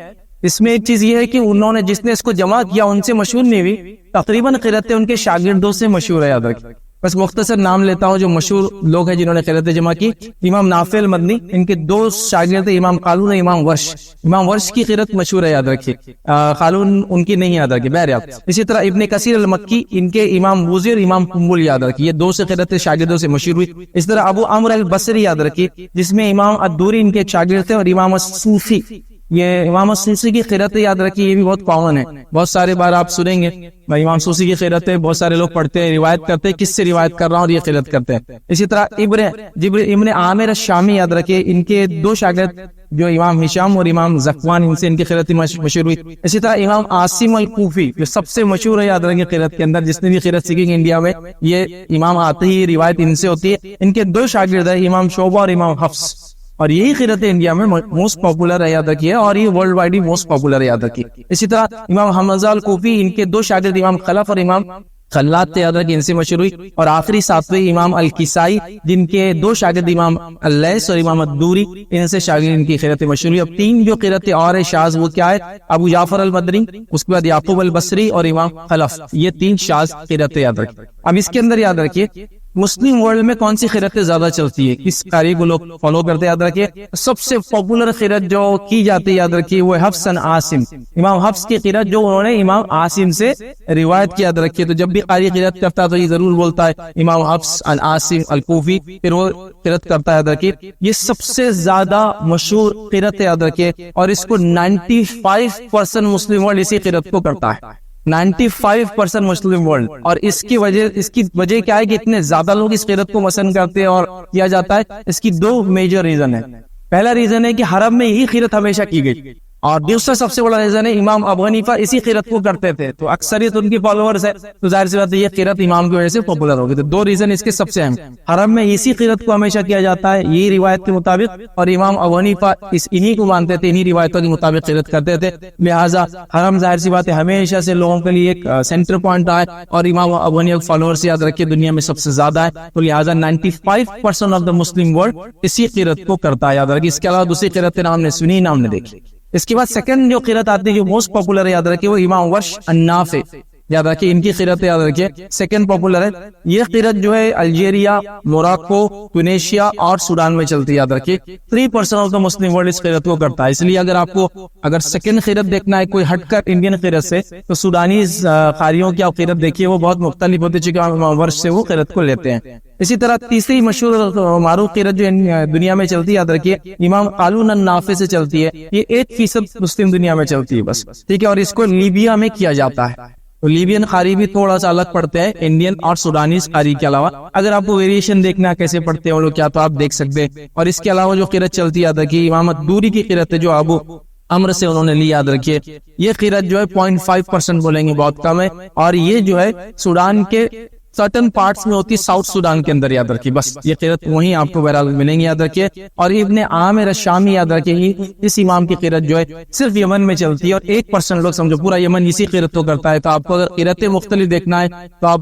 [SPEAKER 1] اس میں ایک چیز یہ ہے کہ انہوں نے جس نے اس کو جمع کیا ان سے مشہور نہیں ہوئی، تقریباً قرأتیں ان کے شاگردوں سے مشہور ہے، یاد رکھیے۔ بس مختصر نام لیتا ہوں جو مشہور لوگ ہیں جنہوں نے قرأتیں جمع کی۔ امام نافع المدنی، ان کے 2 شاگرد امام قالون، امام ورش۔ امام ورش کی قرأت مشہور ہے، یاد رکھیے، قالون ان کی نہیں، یاد رکھیے، بہرحال۔ اسی طرح ابن کثیر المکی، ان کے امام بوزی اور امام قنبل، یاد رکھیے، یہ 2 سے قرأتیں شاگردوں سے مشہور ہوئی۔ اس طرح ابو عمرو البصری، یاد رکھیے، جس میں امام الدوری ان کے شاگرد تھے، اور امام السوسی، یہ امام السوسی کی قرأت یاد رکھیے، یہ بھی بہت کامن ہے، بہت سارے بار آپ سنیں گے امام سوسی کی قرأت ہے، بہت سارے لوگ پڑھتے ہیں، روایت کرتے ہیں، کس سے روایت کر رہا ہوں اور یہ قرأت کرتے ہیں۔ اسی طرح ابن عامر الشامی، یاد رکھیے، ان کے 2 شاگرد جو امام ہشام اور امام زکوان، ان سے ان کی قرأت مشہور ہوئی۔ اسی طرح امام عاصم الکوفی جو سب سے مشہور ہے، یاد رکھیے، قرأت کے اندر، جس نے بھی قرأت سیکھی انڈیا میں یہ امام آتے ہی روایت ان سے ہوتی ہے۔ ان کے 2 شاگرد ہیں، امام شعبہ اور امام حفص، اور یہی قرأت انڈیا میں موسٹ پاپولر ہے، یاد رکھیے، اور یہ ورلڈ وائڈ موسٹ پاپولر ہے، یاد رکھیے۔ اسی طرح امام حمزہ الکوفی، ان کے 2 شاگرد امام خلف اور امام خلات تھے، یاد رکھیے، ان سے مشہور ہوئی۔ اور آخری 7ویں امام الکسائی، جن کے 2 شاگرد امام اللیث اور امام الدوری، ان سے شاگرد ان کی قرأت مشہور ہوئی۔ اب 3 جو قرأت اور شاذ وہ کیا ہے؟ ابو جعفر المدنی، اس کے بعد یعقوب البصری اور امام خلف، یہ 3 شاذ قرأت یاد رکھیے۔ اب اس کے اندر یاد رکھیے مسلم ورلڈ میں کون سی قرأتیں زیادہ چلتی ہے، کس قاری کو لوگ فالو کرتے ہیں، یاد رکھیے۔ سب سے پاپولر قرأت جو کی جاتی ہے، یاد رکھیے، وہ حفص عن عاصم، امام حفص کی قرأت جو انہوں نے امام عاصم سے روایت کی، یاد رکھیے۔ تو جب بھی قاری قرأت کرتا ہے تو یہ ضرور بولتا ہے امام حفص عن عاصم الکوفی، پھر وہ قرأت کرتا ہے، یاد رکھیے۔ یہ سب سے زیادہ مشہور قرأت ہے، یاد رکھیے، اور اس کو 95% مسلم ورلڈ اسی قرأت کو کرتا ہے، 95% مسلم ورلڈ۔ اور اس کی وجہ کیا ہے کہ اتنے زیادہ لوگ اس قرأت کو پسند کرتے ہیں اور کیا جاتا ہے؟ اس کی 2 میجر ریزن ہے۔ پہلا ریزن ہے کہ حرم میں یہی قرأت ہمیشہ کی گئی، اور دوسرا سب سے بڑا ریزن ہے امام ابو حنیفہ اسی قرأت کو کرتے تھے، تو اکثریت ان کی فالوورز ہے، تو ظاہر سی بات ہے یہ قرأت امام کی وجہ سے پاپولر ہو گئی۔ تو 2 ریزن اس کے سب سے اہم، حرم میں اسی قرأت کو ہمیشہ کیا جاتا ہے یہی روایت کے مطابق، اور امام ابو حنیفہ انہی کو مانتے تھے، انہی روایتوں کے مطابق قرأت کرتے تھے، لہٰذا حرم ظاہر سی بات ہے ہمیشہ سے لوگوں کے لیے ایک سینٹر پوائنٹ ہے، اور امام ابو حنیفہ فالوورز یاد رکھیے دنیا میں سب سے زیادہ ہے، تو لہٰذا 95% آف دا مسلم ورلڈ اسی قرأت کو کرتا ہے، یاد رکھیے۔ اس کے علاوہ دوسری قرأت نام نے سنی، نام نے دیکھی۔ اس کے بعد سیکنڈ جو قرأت آتی ہے جو موسٹ پاپولر ہے، یاد رکھیے، وہ امام ورش النافع، یاد رکھیے ان کی قرت یاد رکھیے سیکنڈ پاپولر ہے. یہ قرت جو ہے الجیریا، موراکو، ٹونیشیا اور سوڈان میں چلتی ہے. یاد رکھیے 3% آف دا مسلم ورلڈ اس قرت کو کرتا ہے. اس لیے اگر آپ کو اگر سیکنڈ قرت دیکھنا ہے کوئی ہٹ کر انڈین قرت سے، تو سوڈانی قاریوں کی آپ قرت دیکھیے، وہ بہت مختلف ہوتی ہے چونکہ ورش سے وہ قرت کو لیتے ہیں. اسی طرح تیسری مشہور معروف قرت جو دنیا میں چلتی ہے یاد رکھیے امام قالون النافع سے چلتی ہے. یہ 8% مسلم دنیا میں چلتی ہے بس، ٹھیک ہے. اور اس کو لیبیا میں کیا جاتا ہے. تو لیبین قاری بھی تھوڑا سا الگ پڑھتے ہیں انڈین اور سوڈانیز قاری کے علاوہ. اگر آپ کو ویریشن دیکھنا کیسے پڑھتے ہیں وہ لوگ کیا تو آپ دیکھ سکتے ہیں. اور اس کے علاوہ جو قرت چلتی یاد رکھیے امام دوری کی قرت ہے جو ابو امر سے انہوں نے لی. یاد رکھیے یہ قرت جو ہے 0.5% بولیں گے، بہت کم ہے. اور یہ جو ہے سوڈان کے سرٹن پارٹس میں ہوتی ہے، ساؤتھ سوڈان کے اندر. یاد رکھیے بس یہ قرت وہیں آپ کو بہرحال ملیں گے. یاد رکھیے. اور ابن عامر الشامی یاد رکھیے اس امام کی قرت جو ہے صرف یمن میں چلتی ہے، اور 1% لوگ سمجھو پورا یمن اسی قرت کو کرتا ہے. تو آپ کو اگر قرتیں مختلف دیکھنا ہے تو آپ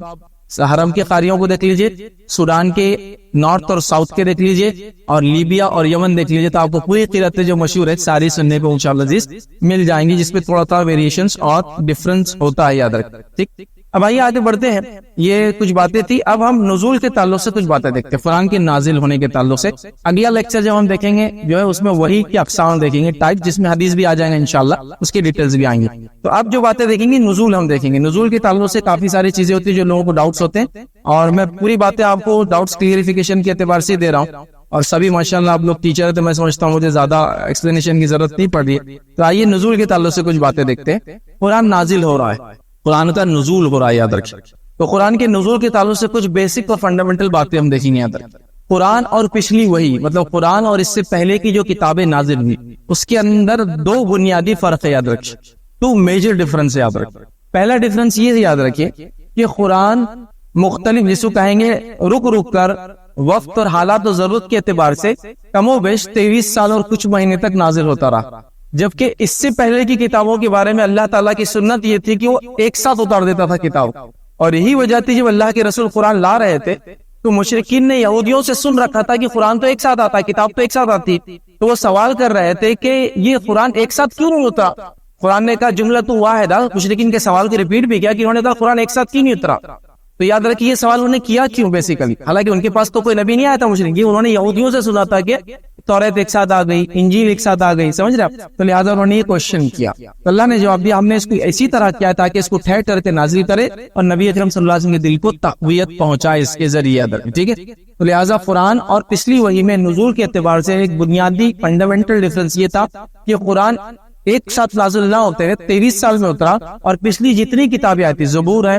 [SPEAKER 1] حرم کے قاریوں کو دیکھ لیجئے، سوڈان کے نارتھ اور ساؤتھ کے دیکھ لیجئے، اور لیبیا اور یمن دیکھ لیجئے. تو آپ کو پوری قرتیں جو مشہور ہے ساری سننے کو انشاءاللہ عزیز مل جائیں گی، جس پہ تھوڑا تھوڑا ویریشنز اور ڈفرنس ہوتا ہے. یاد رکھیں ٹھیک. اب آئیے آگے بڑھتے ہیں. یہ کچھ باتیں تھی. اب ہم نزول کے تعلق سے کچھ باتیں دیکھتے ہیں، قرآن کے نازل ہونے کے تعلق سے. اگلا لیکچر جب ہم دیکھیں گے جو ہے اس میں وحی کی اقسام دیکھیں گے، ٹائپ، جس میں حدیث بھی آ جائیں گے انشاءاللہ، اس کی ڈیٹیلز بھی آئیں گی. تو اب جو باتیں دیکھیں گے نزول ہم دیکھیں گے. نزول کے تعلق سے کافی ساری چیزیں ہوتی ہیں جو لوگوں کو ڈاؤٹس ہوتے ہیں، اور میں پوری باتیں آپ کو ڈاؤٹس کلیئریفیکیشن کے اعتبار سے دے رہا ہوں. اور سبھی ماشاءاللہ آپ لوگ ٹیچر ہیں تو میں سمجھتا ہوں مجھے زیادہ ایکسپلینیشن کی ضرورت نہیں پڑ رہی ہے. تو آئیے نزول کے تعلق سے کچھ باتیں دیکھتے ہیں. قرآن نازل ہو رہا ہے، قرآن کا نزول ہو رہا ہے. یاد رکھیں تو قرآن کے نزول کے تعلق سے کچھ بیسک اور فنڈامنٹل باتیں ہم دیکھیں گے. یاد رکھیں قرآن اور پچھلی وحی، مطلب قرآن اور اس سے پہلے کی جو کتابیں نازل ہوئی، اس کے اندر 2 بنیادی فرق ہے. یاد رکھیں 2 میجر ڈفرنس ہے. یاد رکھیں پہلا ڈفرنس یہ یاد رکھیں کہ قرآن مختلف جسو کہیں گے رک رک کر وقت اور حالات و ضرورت کے اعتبار سے کم و بیش 23 سال اور کچھ مہینے تک نازل ہوتا رہا. جبکہ اس سے پہلے کی کتابوں کے بارے میں اللہ تعالیٰ کی سنت یہ تھی کہ وہ ایک ساتھ اتار دیتا تھا کتاب. اور یہی وجہ تھی جب اللہ کے رسول قرآن لا رہے تھے تو مشرکین نے یہودیوں سے سن رکھا تھا کہ قرآن تو ایک ساتھ آتا ہے، کتاب تو ایک ساتھ آتی. تو وہ سوال کر رہے تھے کہ یہ قرآن ایک ساتھ کیوں نہیں ہوتا. قرآن نے کہا جملہ تو واحدہ، مشرکین کے سوال کو ریپیٹ بھی کیا کہ انہوں نے کہا قرآن ایک ساتھ کیوں نہیں اترا. تو یاد رکھیے یہ سوال انہوں نے کیا کیوں بیسیکلی، حالانکہ ان کے پاس تو کوئی نبی نہیں آیا تھا مشرکین، انہوں نے یہودیوں سے سنا تھا کہ توریت ایک ساتھ آ گئی، انجیل ایک ساتھ آ گئی، سمجھ رہے آپ. تو لہٰذا انہوں نے یہ کوشچن کیا تو اللہ نے جواب دیا ہم نے اس کو اسی طرح کیا تاکہ اس کو ٹھہر ٹھہر کے نازل کرے اور نبی اکرم صلی اللہ علیہ وسلم کے دل کو تقویت پہنچائے اس کے ذریعے. ٹھیک ہے. تو لہٰذا قرآن اور پچھلی وحی میں نزول کے اعتبار سے ایک بنیادی فنڈامنٹل ڈفرنس یہ تھا کہ قرآن ایک ساتھ نازل نہ ہوتے ہیں، 23 سال میں اترا، اور پچھلی جتنی کتابیں آئی تھی، زبور ہے،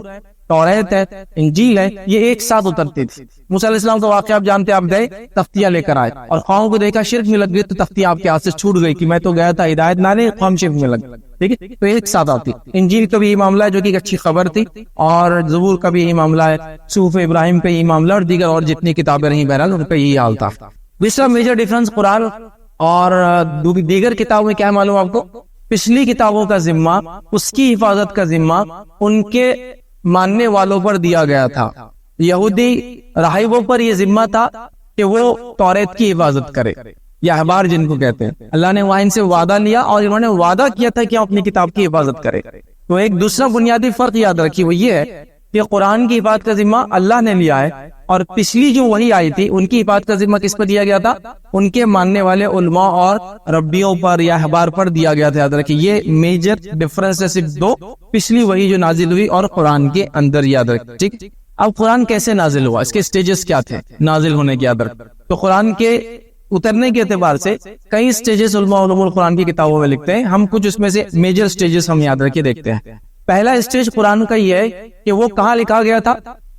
[SPEAKER 1] توریت ہے، انجیل ہے، یہ ایک ساتھ اترتی تھی. موسیٰ علیہ السلام کا واقعہ آپ جانتے ہیں، آپ گئے تختیاں لے کر آئے اور قوم کو دیکھا شرک میں لگ گئی تو تختیاں آپ کے ہاتھ سے چھوٹ گئی کہ میں تو گیا تھا ہدایت لانے، قوم شرک میں لگ گئی. ٹھیک ہے. تو ایک ساتھ آتی. انجیل کا بھی یہ معاملہ ہے جو کہ ایک اچھی خبر تھی، اور زبور کا بھی یہی معاملہ ہے، صحف ابراہیم کا یہی معاملہ، اور دیگر اور جتنی کتابیں رہیں بہرحال ان کا یہی حال تھا. دوسرا میجر ڈیفرنس قرآن اور دیگر کتابوں میں کیا معلوم آپ کو؟ پچھلی کتابوں کا ذمہ، اس کی حفاظت کا ذمہ ان کے ماننے والوں پر دیا گیا تھا. یہودی راہبوں پر یہ ذمہ تھا کہ وہ توریت کی حفاظت کرے، یا احبار جن کو کہتے ہیں. اللہ نے وہاں ان سے وعدہ لیا اور انہوں نے وعدہ کیا تھا کہ اپنی کتاب کی حفاظت کرے. تو ایک دوسرا بنیادی فرق یاد رکھیے وہ یہ ہے کہ قرآن کی حفاظت کا ذمہ اللہ نے لیا ہے، اور پچھلی جو وحی آئی تھی ان کی حفاظت کا ذمہ کس پر دیا گیا تھا؟ ان کے ماننے والے علماء اور ربیوں پر یا احبار پر دیا گیا تھا. یاد رکھیے یہ میجر ڈفرنس ہے، صرف 2، پچھلی وحی جو نازل ہوئی اور قرآن کے اندر. یاد رکھیے. ٹھیک. اب قرآن کیسے نازل ہوا، اس کے سٹیجز کیا تھے نازل ہونے کے. یاد رکھیے تو قرآن کے اترنے کے اعتبار سے کئی سٹیجز علماء علوم القرآن کی کتابوں میں لکھتے ہیں. ہم کچھ اس میں سے میجر سٹیجز ہم یاد رکھے دیکھتے ہیں. پہلا اسٹیج قرآن کا یہ ہے کہ وہ کہاں لکھا گیا تھا.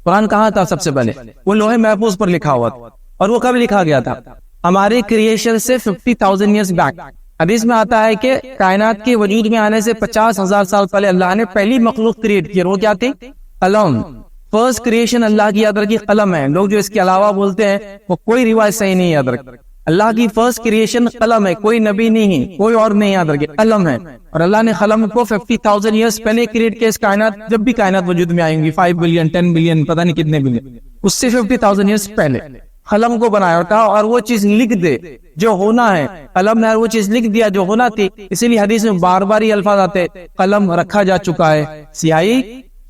[SPEAKER 1] قرآن کہاں تھا؟ سب سے پہلے وہ لوح محفوظ پر لکھا ہوا تھا. اور وہ کب لکھا گیا تھا؟ ہمارے کریشن سے 50,000 ایئرز بیک. حدیث میں آتا ہے کہ کائنات کے وجود میں آنے سے 50,000 سال پہلے اللہ نے پہلی مخلوق کریٹ کی. وہ کیا تھی؟ قلم. فرسٹ کریشن اللہ کی یاد رکھی قلم ہے. لوگ جو اس کے علاوہ بولتے ہیں وہ کوئی روایت صحیح نہیں. یاد رکھ اللہ کی فرسٹ کریشن قلم ہے، کوئی نبی نہیں ہے، کوئی اور نہیں. یاد رکھے قلم ہے. اور اللہ نے قلم کو 50,000 ایئرز پہلے کریٹ کیا. اس کائنات جب بھی کائنات وجود میں آئیں گی 5 بلین 10 بلین پتہ نہیں کتنے بلین، اس سے 50,000 ایئرز پہلے قلم کو بنایا اور کہا اور وہ چیز لکھ دے جو ہونا ہے. قلم نے وہ چیز لکھ دیا جو ہونا تھی. اسی لیے حدیث میں بار بار یہ الفاظ آتے قلم رکھا جا چکا ہے، سیاہی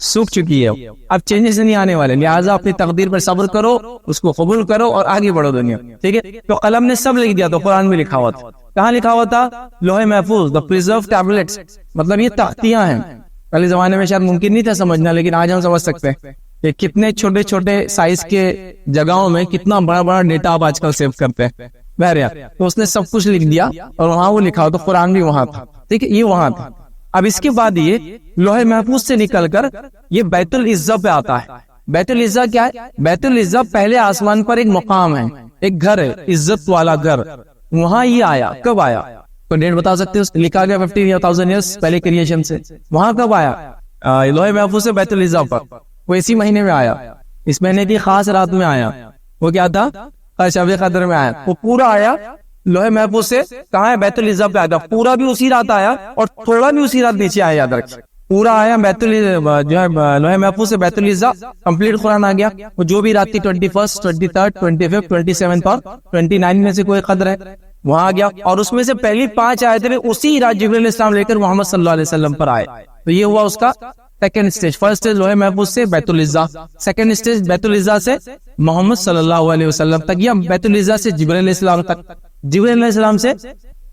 [SPEAKER 1] سوکھ چکی ہے، اب چینجز نہیں آنے والے، لہٰذا اپنی تقدیر پر صبر کرو، اس کو قبول کرو اور آگے بڑھو دنیا. ٹھیک ہے، تو قلم نے سب لکھ دیا، تو قرآن میں لکھا ہوا تھا. کہاں لکھا ہوا تھا؟ لوح محفوظ، the preserved tablets، مطلب یہ تختیاں ہیں. پہلے زمانے میں شاید ممکن نہیں تھا سمجھنا، لیکن آج ہم سمجھ سکتے ہیں کہ کتنے چھوٹے چھوٹے سائز کے جگہوں میں کتنا بڑا بڑا ڈیٹا آپ آج کل سیو کرتے ہیں. بہرحال تو اس نے سب کچھ لکھ دیا اور وہاں وہ لکھا ہوا، تو قرآن بھی وہاں تھا. ٹھیک ہے، یہ وہاں تھا. اب اس کے بعد یہ لوح محفوظ سے نکل کر یہ بیت العزہ پہ آتا ہے. بیت العزہ کیا ہے؟ بیت العزہ پہلے آسمان پر ایک مقام ہے، ایک گھر ہے، عزت والا گھر. وہاں یہ آیا. کب آیا؟ کوئی ڈیٹ بتا سکتے ہو؟ لکھا گیا 15,000 ایئرس پہلے کریشن سے. وہاں کب آیا؟ لوح محفوظ سے بیت العزہ پر. وہ اسی مہینے میں آیا، اس مہینے کی خاص رات میں آیا. وہ کیا تھا؟ شب قدر میں آیا. وہ پورا آیا لوح محفوظ سے. کہاں ہے؟ بیت العزہ پہ آیا. پورا بھی اسی رات آیا اور تھوڑا بھی اسی رات نیچے آیا. یاد رکھیں، پورا آیا بیت جو ہے لوح محفوظ سے بیت العزہ کمپلیٹ قرآن آ گیا. وہ جو بھی رات تھی 21، 23، 25، 27 اور 29 میں سے کوئی قدر ہے وہاں آ گیا. اور اس میں سے پہلی 5 آیتیں اسی رات جبریل علیہ السلام لے کر محمد صلی اللہ علیہ وسلم پر آئے. تو یہ ہوا اس کا سیکنڈ سٹیج. فرسٹ سٹیج لوح محفوظ سے بیت العزہ، سیکنڈ سٹیج بیت العزہ سے محمد صلی اللہ علیہ وسلم تک، یا بیت العزہ سے جبریل علیہ السلام تک، جبریل علیہ السلام سے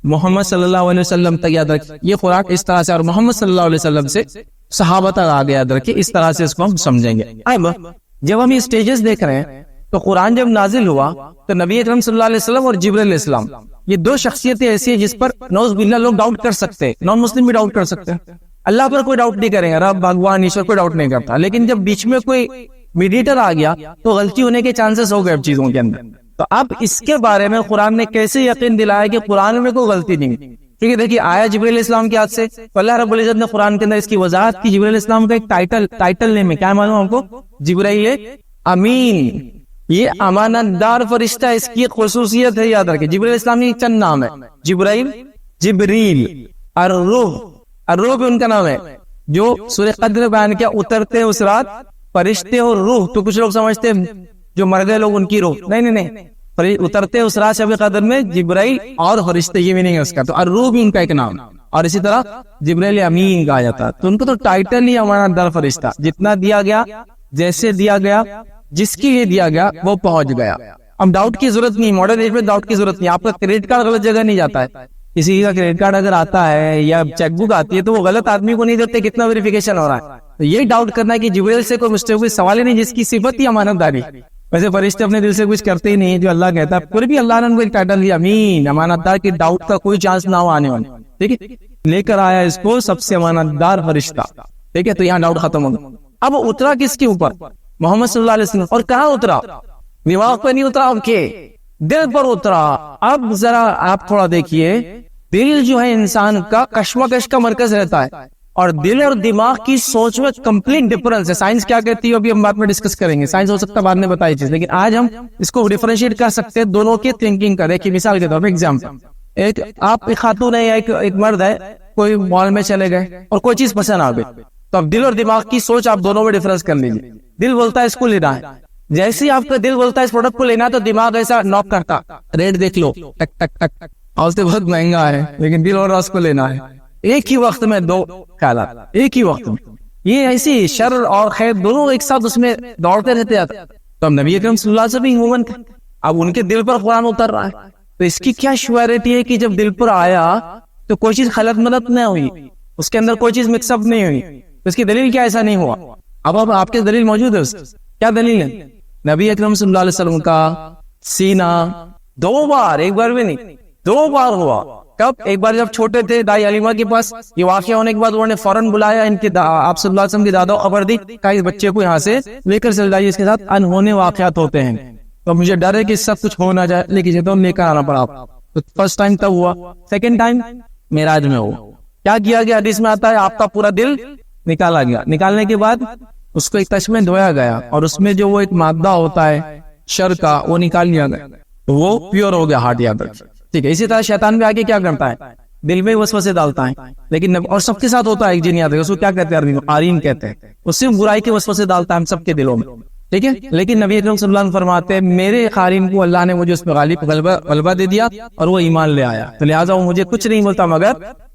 [SPEAKER 1] محمد صلی اللہ علیہ وسلم تک. یاد رکھیں یہ قرآن اس طرح سے، اور محمد صلی اللہ علیہ وسلم سے صحابہ تک آ گیا. یاد رکھیں اس طرح سے اس کو ہم سمجھیں گے. اب جب ہم یہ سٹیجز دیکھ رہے ہیں تو قرآن جب نازل ہوا تو نبی اکرم صلی اللہ علیہ وسلم اور جبریل علیہ السلام یہ دو شخصیتیں ایسی ہیں جس پر نعوذ باللہ لوگ ڈاؤٹ کر سکتے ہیں. نان مسلم بھی ڈاؤٹ کر سکتے ہیں. اللہ پر کوئی ڈاؤٹ نہیں کریں گے، رب بھگوان ایشور کوئی ڈاؤٹ نہیں کرتا. لیکن جب بیچ میں کوئی میڈیٹر آ گیا تو غلطی ہونے کے چانسز ہو گئے اب چیزوں کے اندر. تو اب اس کے بارے میں قرآن نے کیسے یقین دلایا کہ قرآن میں کوئی غلطی نہیں. کیونکہ دیکھیے آیا جبریل علیہ السلام کے ہاتھ سے، اللہ رب العزت نے قرآن کے اندر اس کی وضاحت کی. جبریل علیہ السلام کا ایک ٹائٹل نیم ہے، کیا معلوم ہم کو؟ جبرائیل امین. یہ امانت دار فرشتہ، اس کی خصوصیت ہے. یاد رکھیں جبریل علیہ السلام کی چند نام ہے: جبرائیل، جبریل، الروح. الروح بھی ان کا نام ہے. جو سورہ قدر بیان کیا اترتے اس رات فرشتے اور روح. تو کچھ لوگ سمجھتے ہیں جو مر گئے لوگ ان کی روح، نہیں، اترتے اس رات شب قدر میں جبرائیل اور فرشتے، یہ میننگ ہے اس کا. تو الروح بھی ان کا ایک نام. اور اسی طرح جبرائیل امین کہا جاتا. تو ان کو تو ٹائٹل ہی امانت دار فرشتہ، جتنا دیا گیا، جیسے دیا گیا، جس کے لیے دیا گیا وہ پہنچ گیا. اب ڈاؤٹ کی ضرورت نہیں، ماڈرن ایج میں ڈاؤٹ کی ضرورت نہیں. آپ کا کریڈٹ کارڈ غلط جگہ نہیں جاتا ہے. کسی کا کریڈٹ کارڈ اگر آتا ہے یا چیک بک آتی ہے تو وہ غلط آدمی کو نہیں دیتے کتنا ویریفیکیشن ہو رہا ہے. تو یہ ڈاؤٹ کرنا ہے کہ جبریل سے کوئی مسٹیک ہوئی، سوال ہی نہیں، جس کی صفت ہی امانت داری. ویسے فرشتے اپنے دل سے کچھ کرتے ہی نہیں، جو اللہ کہتا ہے. پھر بھی اللہ نے ان کو ایک ٹائٹل دیا امین، امانت دار، کی ڈاؤٹ کا کوئی چانس نہ ہو آنے والے. ٹھیک ہے، لے کر آیا اس کو سب سے امانت دار فرشتہ. ٹھیک ہے، تو یہاں ڈاؤٹ ختم ہو گیا. اب اترا کس کے اوپر؟ محمد صلی اللہ علیہ وسلم. اور کہاں اترا؟ دماغ پہ نہیں اترا، آپ کے دل پر اترا. اب ذرا آپ تھوڑا دیکھیے، دل جو ہے انسان کا کشمکش کا مرکز رہتا ہے، اور دل اور دماغ کی سوچ میں کمپلیٹ ڈفرنس ہے. سائنس کیا کہتی ہے ابھی ہم بعد میں ڈسکس کریں گے. سائنس ہو سکتا ہے بعد میں بتائی چیز، لیکن آج ہم اس کو ڈیفرینشیٹ کر سکتے ہیں دونوں کی تھنکنگ کا. دیکھیے مثال کے طور پر ایگزامپل، ایک خاتون ہے یا ایک مرد ہے، کوئی مال میں چلے گئے اور کوئی چیز پسند آ گئی. تو اب دل اور دماغ کی سوچ آپ دونوں میں ڈفرنس کر لیجیے. دل بولتا ہے اس کو لینا ہے، جیسے ہی آپ کا دل بولتا ہے اس پروڈکٹ کو لینا ہے تو دماغ ایسا نوک کرتا، ریٹ دیکھ لو، ٹک ٹک ٹک، اور اس سے بہت مہنگا ہے لیکن دل اور اس کو لینا ہے. ایک ہی وقت میں دو خیالات، ایک ہی وقت میں. یہ ایسی شر اور خیر دونوں ایک ساتھ اس میں دوڑتے رہتے ہیں. تو اب نبی اکرم صلی اللہ علیہ وسلم عموماً اب ان کے دل پر قرآن اتر رہا ہے، تو اس کی کیا شیورٹی ہے کہ جب دل پر آیا تو کوئی چیز غلط ملت نہ ہوئی، اس کے اندر کوئی چیز مکس اپ نہیں ہوئی. اس کی دلیل کیا ایسا نہیں ہوا؟ اب آپ کے دلیل موجود ہے. اس کیا دلیل ہے؟ نبی اکرم صلی اللہ علیہ وسلم کا سینہ 2 بار، ایک بار بھی نہیں، 2 بار ہوا. کب؟ ایک بار جب چھوٹے تھے دائی علیمہ کے پاس، یہ واقعہ ہونے کے بعد انہوں نے فوراً بلایا ان کے آپ صلی اللہ علیہ وسلم کی دادا کو خبر دی، کہا اس بچے کو یہاں سے لے کر چل جائیے، اس کے ساتھ انہونے واقعات ہوتے ہیں. تو مجھے ڈر ہے کہ سب کچھ ہو نہ جائے، لیکن تو لے کر آنا پڑا. تو فرسٹ ٹائم تب ہوا. سیکنڈ ٹائم معراج میں ہوا. کیا کیا گیا؟ حدیث میں آتا ہے آپ کا پورا دل نکالا گیا. نکالنے کے بعد اس کو ایک تش میں دھویا گیا، اور اس میں جو وہ ایک مادہ ہوتا ہے شر کا وہ نکال لیا گیا، تو وہ پیور ہو گیا ہارٹ. یاد رکھ. ٹھیک ہے، اسی طرح شیطان بھی آگے کیا کرتا ہے؟ دل میں وسوسے ڈالتا ہے. لیکن اور سب کے ساتھ ہوتا ہے ایک جن، یاد رکھ، اس کو کیا کہتے ہیں؟ قارین کہتے ہیں. اس سے برائی کے وسوسے ڈالتا ہے ہم سب کے دلوں میں. ٹھیک ہے، لیکن نبی اکرم صلی اللہ علیہ وسلم فرماتے ہیں میرے قارین کو اللہ نے مجھے اس میں غلبہ دے دیا اور وہ ایمان لے آیا. تو لہٰذا وہ مجھے کچھ نہیں بولتا مگر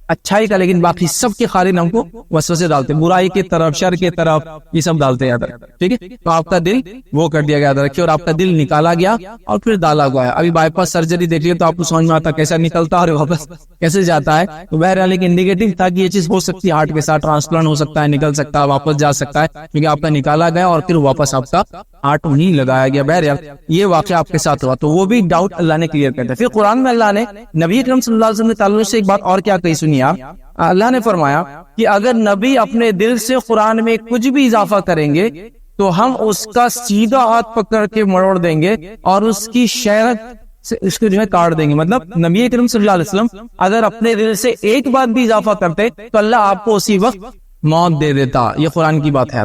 [SPEAKER 1] اچھائی کا، لیکن باقی سب کے خارج ہم کو وسوسے ڈالتے ہیں، برائی کی طرف، شر کی طرف، یہ سب ڈالتے ہیں ادھر، ٹھیک ہے. تو آپ کا دل وہ کر دیا گیا ادھر رکھیے، اور آپ کا دل نکالا گیا اور پھر ڈالا گیا ہے. ابھی بائی پاس سرجری دیکھیے تو آپ کو سمجھ میں آتا کیسا نکلتا اور واپس کیسے جاتا ہے. تو بہرحال ایک انڈیکیٹنگ تھا کہ یہ چیز ہو سکتی ہے، ہارٹ کے ساتھ ٹرانسپلانٹ ہو سکتا ہے، نکل سکتا ہے، واپس جا سکتا ہے، کیونکہ آپ کا نکالا گیا اور پھر واپس آپ کا ہارٹ نہیں لگایا گیا. بہرحال یہ واقعہ آپ کے ساتھ ہوا، تو وہ بھی ڈاؤٹ اللہ نے کلیئر کر دیا. پھر قرآن میں اللہ نے نبی اکرم صلی اللہ علیہ وسلم کے تعلق سے ایک بات اور کیا کہی سنی آپ. اللہ نے فرمایا کہ اگر نبی اپنے دل سے قرآن میں کچھ بھی اضافہ کریں گے تو ہم اس کا سیدھا ہاتھ پکڑ کے مروڑ دیں گے اور اس کی شہرت سے اس کو جو ہے کاٹ دیں گے. مطلب نبی اکرم صلی اللہ علیہ وسلم اگر اپنے دل سے ایک بات بھی اضافہ کرتے تو اللہ آپ کو اسی وقت موت دے دیتا. یہ قرآن کی بات ہے.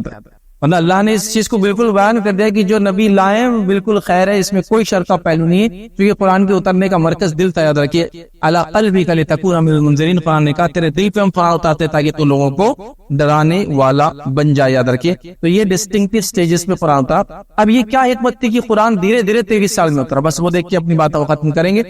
[SPEAKER 1] مطلب اللہ نے اس چیز کو بالکل بیان کر دیا کہ جو نبی لائیں بالکل خیر ہے، اس میں کوئی شر کا پہلو نہیں ہے، کیونکہ قرآن کے اترنے کا مرکز دل تھا. یاد رکھیے علی قلبک لتکون من المنذرین، قرآن نے کہا تیرے دل پہ ہم قرآن اتارتے تاکہ تو لوگوں کو ڈرانے والا بن جائے. یاد رکھیے تو یہ ڈسٹنکٹیو سٹیجز پہ قرآن اترا. اب یہ کیا حکمت تھی کہ قرآن دھیرے دھیرے 23 سال میں اترا؟ بس وہ دیکھ کے اپنی باتوں کو ختم کریں گے.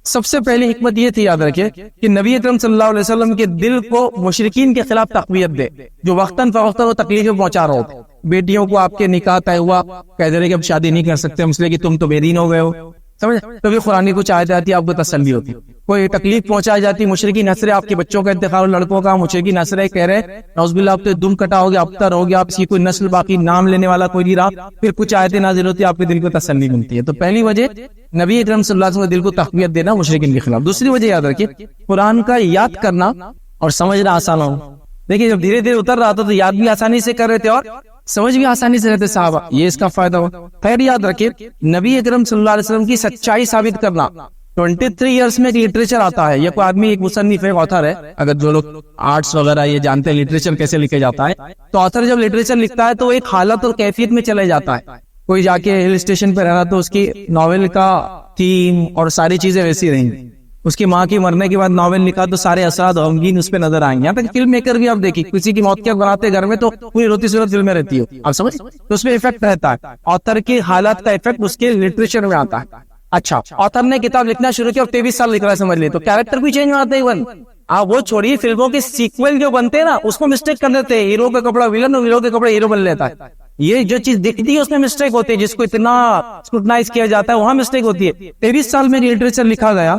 [SPEAKER 1] سب سے پہلی حکمت یہ تھی، یاد رکھیے، کہ نبی اکرم صلی اللہ علیہ وسلم کے دل کو مشرکین کے خلاف تقویت دے جو وقتاً فوقتاً وہ تکلیفیں پہنچا رہے ہوتے. بیٹیوں کو آپ کے نکاح طے ہوا، کہہ دے رہے کہ اب شادی نہیں کر سکتے ہم اس لیے کہ تم تو بے دین ہو گئے ہو، سمجھ؟ کبھی قرآن کی کچھ آیت آتی ہے آپ کو تسلی ہوتی. کوئی تکلیف پہنچائی جاتی، مشرکین نسرے، آپ کے بچوں کا انتخاب لڑکوں کا، مشرکین نسرے کہہ رہے نعوذ باللہ اب تو دم کٹا ہو گیا، ابتر ہو گیا، آپ کی کوئی نسل باقی نام لینے والا کوئی نہیں رہا. پھر کچھ آیتیں نازل ہوتی ہیں، آپ کے دل کو تسلی ملتی ہے. تو پہلی وجہ نبی اکرم صلی اللہ علیہ وسلم کے دل کو تقویت دینا مشرکین کے خلاف. دوسری وجہ یاد رکھیے قرآن کا یاد کرنا اور سمجھنا آسان ہو. دیکھیے جب دھیرے دھیرے اتر رہا تھا تو یاد بھی آسانی سے کر رہے تھے اور سمجھ بھی آسانی سے رہتے صحابہ، یہ اس کا فائدہ ہوا. خیر یاد رکھیے نبی اکرم صلی اللہ علیہ وسلم کی سچائی ثابت کرنا 23 ایئرس میں ایک لٹریچر آتا ہے. یہ کوئی آدمی ایک مصنف ہے، آتھر ہے، اگر جو لوگ آرٹس وغیرہ یہ جانتے ہیں لٹریچر کیسے لکھے جاتا ہے، تو آتھر جب لٹریچر لکھتا ہے تو ایک حالت اور کیفیت میں چلے جاتا ہے. کوئی جا کے ہل اسٹیشن پہ رہنا تو اس کی ناول کا تھیم اور ساری چیزیں ویسی رہیں گی. اس کی ماں کی مرنے کے بعد ناول لکھا تو سارے اثرات غمگین اس پہ نظر آئیں گے. یہاں تک فلم میکر بھی آپ دیکھیں کسی کی موت کے بناتے گھر میں تو پوری روتی صورت فلم میں رہتی ہے، آپ سمجھ، تو اس میں افیکٹ رہتا ہے. آتھر کی حالات کا افیکٹ اس کے لٹریچر میں آتا ہے. اچھا آتھر نے کتاب لکھنا شروع کیا اور 23 سال لکھ رہا ہے، سمجھ لیں، تو کیریکٹر بھی چینج ہوتے ہیں. آپ وہ چھوڑیے، فلموں کے سیکوئل جو بنتے ہیں نا اس کو مسٹیک کر دیتے ہیں، ہیرو کا کپڑا ویلن اور ویلن کا کپڑا ہیرو بن لیتا ہے. یہ جو چیز دکھتی ہے اس میں مسٹیک ہوتی ہے، جس کو اتنا اسکروٹنائز کیا جاتا ہے وہاں مسٹیک ہوتی ہے. 23 سال میں لٹریچر لکھا گیا.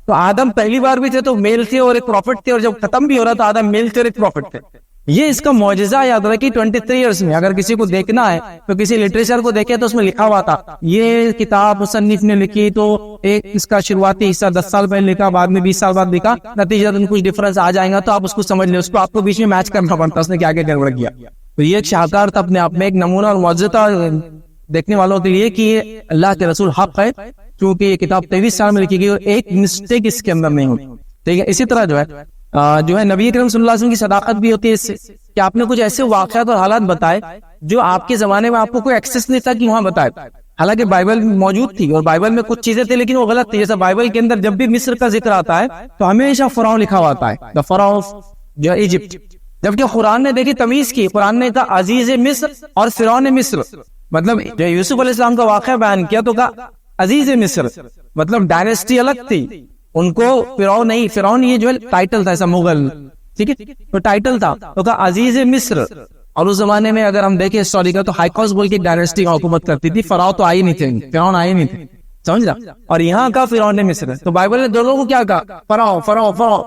[SPEAKER 1] تو آدم پہلی بار بھی تھے تو میل تھے اور ایک پروفٹ تھے، اور جب ختم بھی ہو رہا تو آدم میل تھے اور ایک پروفٹ تھے. یہ اس کا معجزہ یاد رکھیے 23 ایئرس میں. اگر کسی کو دیکھنا ہے تو کسی لٹریچر کو دیکھے تو اس میں لکھا ہوا تھا یہ کتاب مصنف نے لکھی تو ایک اس کا شروعاتی حصہ 10 سال پہلے لکھا، بعد میں 20 سال بعد لکھا، نتیجہ کچھ ڈفرنس آ جائے گا تو آپ اس کو سمجھ لیں، اس کو آپ کو بیچ میں میچ کرنا پڑتا اس نے کیا کیا گڑبڑ کیا. تو یہ ایک شاہکار تھا اپنے آپ میں، ایک نمونہ اور معجزہ دیکھنے والوں کے لیے کہ یہ اللہ کے رسول حق ہے، کیونکہ یہ کتاب 23 سال میں لکھی گئی اور ایک مسٹیک اس کے اندر نہیں ہوتی. ٹھیک ہے، اسی طرح جو ہے نبی اکرم صلی اللہ علیہ وسلم کی صداقت بھی ہوتی ہے اس سے کہ آپ نے کچھ ایسے واقعات اور حالات بتائے جو آپ کے زمانے میں آپ کو کوئی ایکسس نہیں تھا کہ وہاں بتائے. حالانکہ بائبل موجود تھی اور بائبل میں کچھ چیزیں تھی لیکن وہ غلط تھی. جیسا بائبل کے اندر جب بھی مصر کا ذکر آتا ہے تو ہمیشہ فرعون لکھا ہوا آتا ہے، دا فرعون جو ہے ایجپٹ، جبکہ قرآن نے دیکھی تمیز کی. قرآن نے کہا عزیز مصر اور فرعون مصر، مطلب جو یوسف علیہ السلام کا واقعہ بیان کیا تو کہا عزیز مصر، مطلب ڈائنیسٹی الگ تھی ان کو، فرعون نہیں. فرعون یہ جو ہے ٹائٹل تھا ایسا مغل، ٹھیک ہے، تو ٹائٹل تھا تو کہا عزیز مصر. اور اس زمانے میں اگر ہم دیکھیں ہسٹوریکل تو ہائیکوس بول کے ڈائنیسٹی حکومت کرتی تھی. فراؤ تو آئی نہیں تھے، فرعون آئے نہیں تھے، سمجھ رہا. اور یہاں کا فرعون مصر. تو بائبل نے دونوں کو کیا کہا؟ فراؤ فراؤ فراؤ.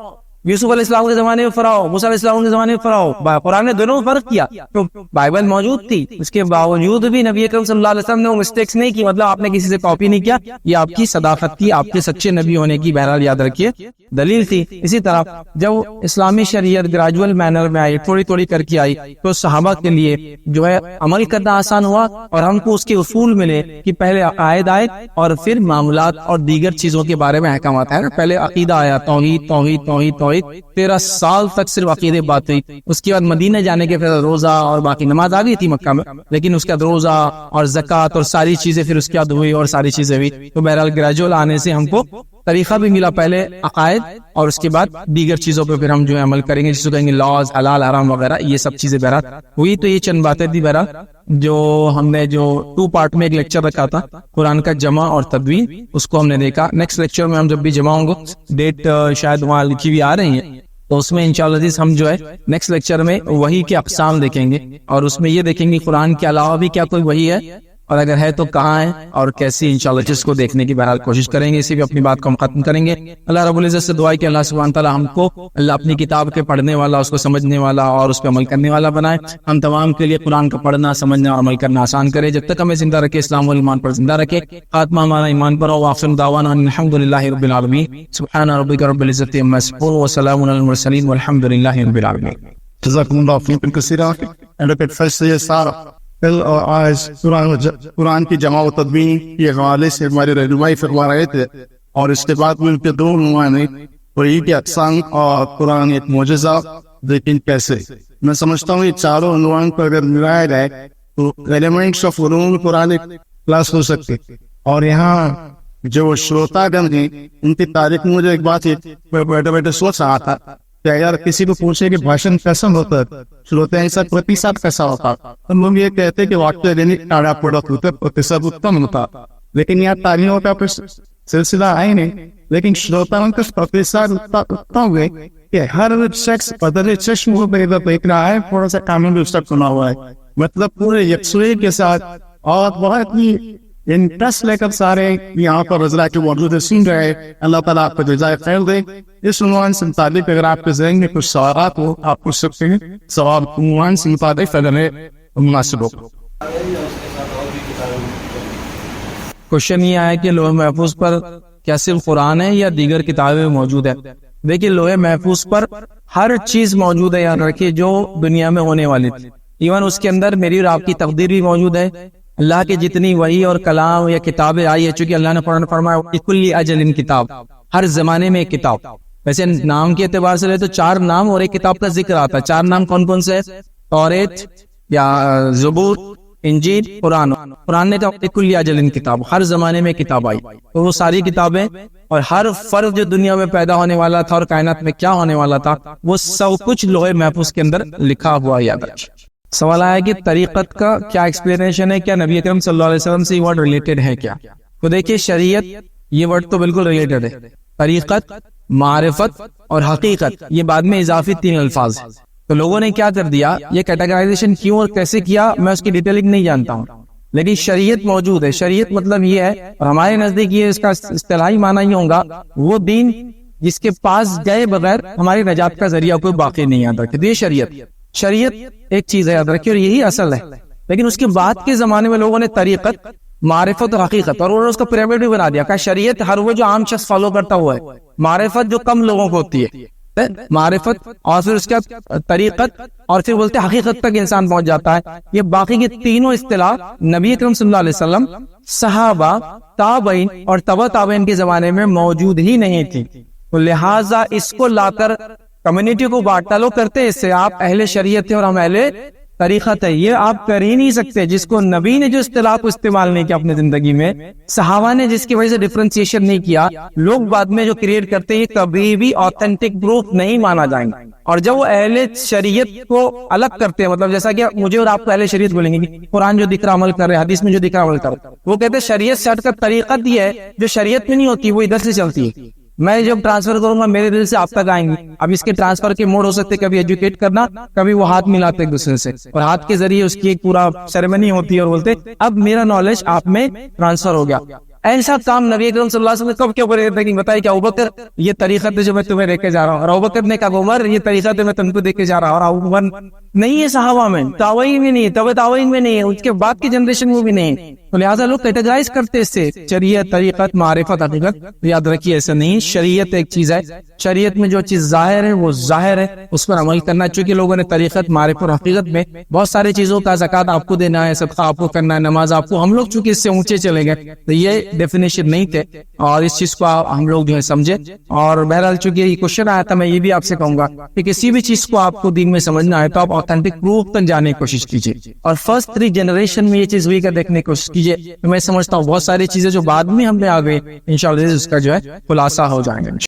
[SPEAKER 1] یوسف علیہ السلام کے زمانے میں فراؤ، موسیٰ علیہ السلام کے زمانے میں فراؤ. قرآن نے دونوں میں فرق کیا. تو بائبل موجود تھی، اس کے باوجود بھی نبی اکرم صلی اللہ علیہ وسلم نے وہ مسٹیکس نہیں کی. مطلب آپ نے کسی سے کاپی نہیں کیا، یہ آپ کی صداقت کی، آپ کے سچے نبی ہونے کی بہرحال یاد رکھیے دلیل تھی. اسی طرح جب اسلامی شریعت گریجول مینر میں آئی، تھوڑی تھوڑی کر کے آئی، تو صحابہ کے لیے جو ہے عمل کرنا آسان ہوا اور ہم کو اس کے اصول ملے کہ پہلے عقائد آئے اور پھر معاملات اور دیگر چیزوں کے بارے میں احکامات آئے. پہلے عقیدہ آیا، توحید توحید توحید توحید. 13 سال تک صرف عقیدے بات ہوئی. اس کے بعد مدینہ جانے کے پھر روزہ اور باقی نماز آ گئی تھی مکہ میں، لیکن اس کے بعد روزہ اور زکوٰۃ اور ساری چیزیں پھر اس کے بعد ہوئی اور ساری چیزیں ہوئی. تو بہرحال گریجول آنے سے ہم کو طریقہ بھی ملا، پہلے عقائد اور اس کے بعد دیگر چیزوں پہ پھر ہم جو ہے عمل کریں گے، جس کو کہیں گے لاز، حلال حرام وغیرہ، یہ سب چیزیں بہرحال ہوئی. تو یہ چند باتیں تھی بہرحال جو ہم نے جو 2 پارٹ میں ایک لیکچر رکھا تھا قرآن کا جمع اور تدوین، اس کو ہم نے دیکھا. نیکسٹ لیکچر میں ہم جب بھی جمع ہوں گے، ڈیٹ شاید وہاں لکھی ہوئی آ رہی ہیں تو اس میں انشاءاللہ عزیز ہم جو ہے نیکسٹ لیکچر میں وحی کے اقسام دیکھیں گے، اور اس میں یہ دیکھیں گے قرآن کے علاوہ بھی کیا کوئی وحی ہے، اور اگر ہے تو کہاں ہے اور کیسی، انشاءاللہ جس کو دیکھنے کی بہرحال کوشش کریں گے۔ اسی بھی اپنی بات کو ہم ختم کریں گے۔ اللہ رب العزت سے دعا ہے کہ اللہ سبحانہ تعالی ہم کو اللہ اپنی کتاب کے پڑھنے والا، اس کو سمجھنے والا اور اس پہ عمل کرنے والا بنائے۔ ہم تمام کے لیے قرآن کا پڑھنا، سمجھنا اور عمل کرنا آسان کرے۔ جب تک ہمیں زندہ رکھے اسلام و ایمان پر زندہ رکھے، خاتمہ ہمارا ایمان پر ہو۔ وآخر دعوانا ان الحمد للہ رب العالمین۔ سبحان ربک رب العزت عما یصفون وسلام علی المرسلین والحمد للہ رب العالمین۔
[SPEAKER 2] جزاکم اللہ خیرا کثیرا۔ ایڈوکیٹ فیصل یسار کل اور آج قرآن کی جمع و تدوین کے حوالے سے ہماری رہنمائی فرما رہے تھے، اور اس کے بعد میں ان کے دو عنوان ہیں، وحی کے اقسام اور قرآن ایک معجزہ لیکن کیسے۔ میں سمجھتا ہوں یہ چاروں عنوان کو اگر ملایا جائے تو ایلیمنٹس آف علوم قرآن ایک کلاس ہو سکتے، اور یہاں جو شروتا گن ہیں ان کی تاریخ میں مجھے ایک بات بیٹھے بیٹھے سوچ رہا تھا کہ اگر کسی کو پوچھے کہ بھاشن کیسا ہوتا ہے، شروتا ایسا پرتیشت کیسا ہوتا، تو لوگ یہ کہتے کہ واقعہ دینے ٹاڑا پڑا ہوتا ہے، پرتیشت اتم ہوتا، لیکن یہاں تعلیموں کا سلسلہ ہے نہیں، لیکن شروتاؤں کا پرتیشت اتنا ہوئے کہ ہر شخص بدلے چشم کو دیکھ رہا ہے، تھوڑا سا کامل ڈسٹرب بنا ہوا ہے، مطلب پورے یکسوئی کے ساتھ، اور بہت ہی انٹرسٹ لے کر سارے یہاں پر رضا کے موجود سن رہے ہیں۔ اللہ تعالیٰ آپ کو جزائے خیر دے۔ اس عنوان سے متعلق اگر آپ کے ذہن میں کچھ سوالات ہو آپ پوچھ سکتے ہیں، سوال عنوان سے متعلق اگر مناسب ہو۔
[SPEAKER 1] کوشچن یہ آیا کہ لوح محفوظ پر کیا صرف قرآن ہے یا دیگر کتابیں موجود ہے؟ دیکھیے لوح محفوظ پر ہر چیز موجود ہے، یاد رکھیے جو دنیا میں ہونے والی تھی، ایون اس کے اندر میری اور آپ کی تقدیر بھی موجود ہے، اللہ کے جتنی وحی اور کلام یا کتابیں آئی ہے، چونکہ اللہ نے قرآن فرمایا لکل اجل کتاب، ہر زمانے میں ایک کتاب۔ ویسے نام کے اعتبار سے لے تو 4 نام اور ایک کتاب کا ذکر آتا ہے۔ 4 نام کون کون سے؟ توریت یا زبور، انجیل، قرآن۔ قرآن نے کہا لکل اجل کتاب، ہر زمانے میں کتاب آئی، تو وہ ساری کتابیں اور ہر فرد جو دنیا میں پیدا ہونے والا تھا اور کائنات میں کیا ہونے والا تھا وہ سب کچھ لوح محفوظ کے اندر لکھا ہوا، یاد رکھیے۔ سوال آیا کہ طریقت کا کیا ایکسپلینیشن ہے، کیا نبی اکرم صلی اللہ علیہ وسلم سے یہ ورڈ ریلیٹڈ ہے کیا؟ تو دیکھیے شریعت یہ ورڈ تو بالکل ریلیٹڈ ہے، طریقت، معرفت اور حقیقت یہ بعد میں اضافی 3 الفاظ ہیں۔ تو لوگوں نے کیا کر دیا، یہ کیٹاگرائزیشن کیوں اور کیسے کیا میں اس کی ڈیٹیلنگ نہیں جانتا ہوں، لیکن شریعت موجود ہے۔ شریعت مطلب یہ ہے، اور ہمارے نزدیک یہ اس کا اصطلاحی معنی یہ ہوگا وہ دین جس کے پاس گئے بغیر ہماری نجات کا ذریعہ کوئی باقی نہیں، یاد رکھے۔ یہ شریعت ایک چیز ہے، یاد رکھیے، اور یہی اصل ہے۔ لیکن اس کے بعد کے زمانے میں لوگوں نے طریقت، معرفت اور حقیقت، اور انہوں نے اس کا پیرامڈ بھی بنا دیا کہ شریعت ہر وہ جو عام شخص فالو کرتا ہوا ہے، معرفت جو کم لوگوں کو ہوتی ہے، معرفت، اور پھر اس کے بعد طریقت، اور پھر بولتے حقیقت تک انسان پہنچ جاتا ہے۔ یہ باقی کے تینوں اصطلاح نبی اکرم صلی اللہ علیہ وسلم، صحابہ، تابعین اور تبع تابعین کے زمانے میں موجود ہی نہیں تھی، تو لہٰذا اس کو لا کر کمیونٹی کو بانٹا، لوگ کرتے ہیں اس سے، آپ اہل شریعت ہیں اور ہم اہل طریقت ہے، یہ آپ کر ہی نہیں سکتے۔ جس کو نبی نے جو اصطلاح کو استعمال نہیں کیا اپنی زندگی میں، صحابہ نے جس کی وجہ سے ڈفرینسیشن نہیں کیا، لوگ بعد میں جو کریٹ کرتے ہیں یہ کبھی بھی آتھینٹک پروف نہیں مانا جائیں گا۔ اور جب وہ اہل شریعت کو الگ کرتے ہیں، مطلب جیسا کہ مجھے اور آپ کو اہل شریعت بولیں گے کہ قرآن جو دکھ رہا عمل کر رہے، حدیث میں جو دکھ رہا عمل کر رہے، وہ کہتے ہیں شریعت سے ہٹ کر طریقت یہ ہے جو شریعت میں نہیں ہوتی، وہ ادھر سے چلتی ہے۔ میں جب ٹرانسفر کروں گا میرے دل سے آپ تک آئیں گے۔ اب اس کے ٹرانسفر کے موڈ ہو سکتے، کبھی ایجوکیٹ کرنا، کبھی وہ ہاتھ ملاتے ایک دوسرے سے، اور ہاتھ کے ذریعے اس کی ایک پورا سیریمنی ہوتی ہے، اور بولتے اب میرا نالج آپ میں ٹرانسفر ہو گیا۔ ایسا کام نبی اکرم صلی اللہ علیہ وسلم کب کیوں کرے تھے کہ بتائیے کہ ابوبکر یہ طریقت ہے جو میں تمہیں دے کے جا رہا ہوں، اور ابوبکر نے کہا عمر یہ طریقت ہے میں تم کو دے کے جا رہا ہوں، اور عمر نہیں ہے، صحابہ میں تابعین میں نہیں، تابعین میں نہیں ہے، اس کے بعد کی جنریشن میں بھی نہیں، تو لہٰذا لوگ کیٹیگرائز کرتے اس سے شریعت، طریقت، معرفت، حقیقت۔ یاد رکھیے ایسا نہیں، شریعت ایک چیز ہے، شریعت میں جو چیز ظاہر ہے وہ ظاہر ہے، اس پر عمل کرنا۔ چونکہ لوگوں نے طریقت، معرفت اور حقیقت میں بہت ساری چیزوں کا زکوٰۃ آپ کو دینا ہے، صدقہ آپ کو کرنا ہے، نماز آپ کو، ہم لوگ چونکہ اس سے اونچے چلے گئے تو یہ ڈیفینیشن نہیں تھے، اور اس چیز کو ہم لوگ جو ہے سمجھے۔ اور بہرحال چونکہ یہ کوشچن آیا تھا، میں یہ بھی آپ سے کہوں گا کہ کسی بھی چیز کو آپ کو دین میں سمجھنا ہے تو آپ آتھینٹک پروف تک جانے کی کوشش کیجیے، اور فرسٹ 3 جنریشن میں یہ چیز ہوئی کا دیکھنے کی کوشش کیجیے۔ میں سمجھتا ہوں بہت ساری چیزیں جو بعد میں ہم نے آ گئی انشاءاللہ اس کا جو ہے خلاصہ ہو جائیں گے۔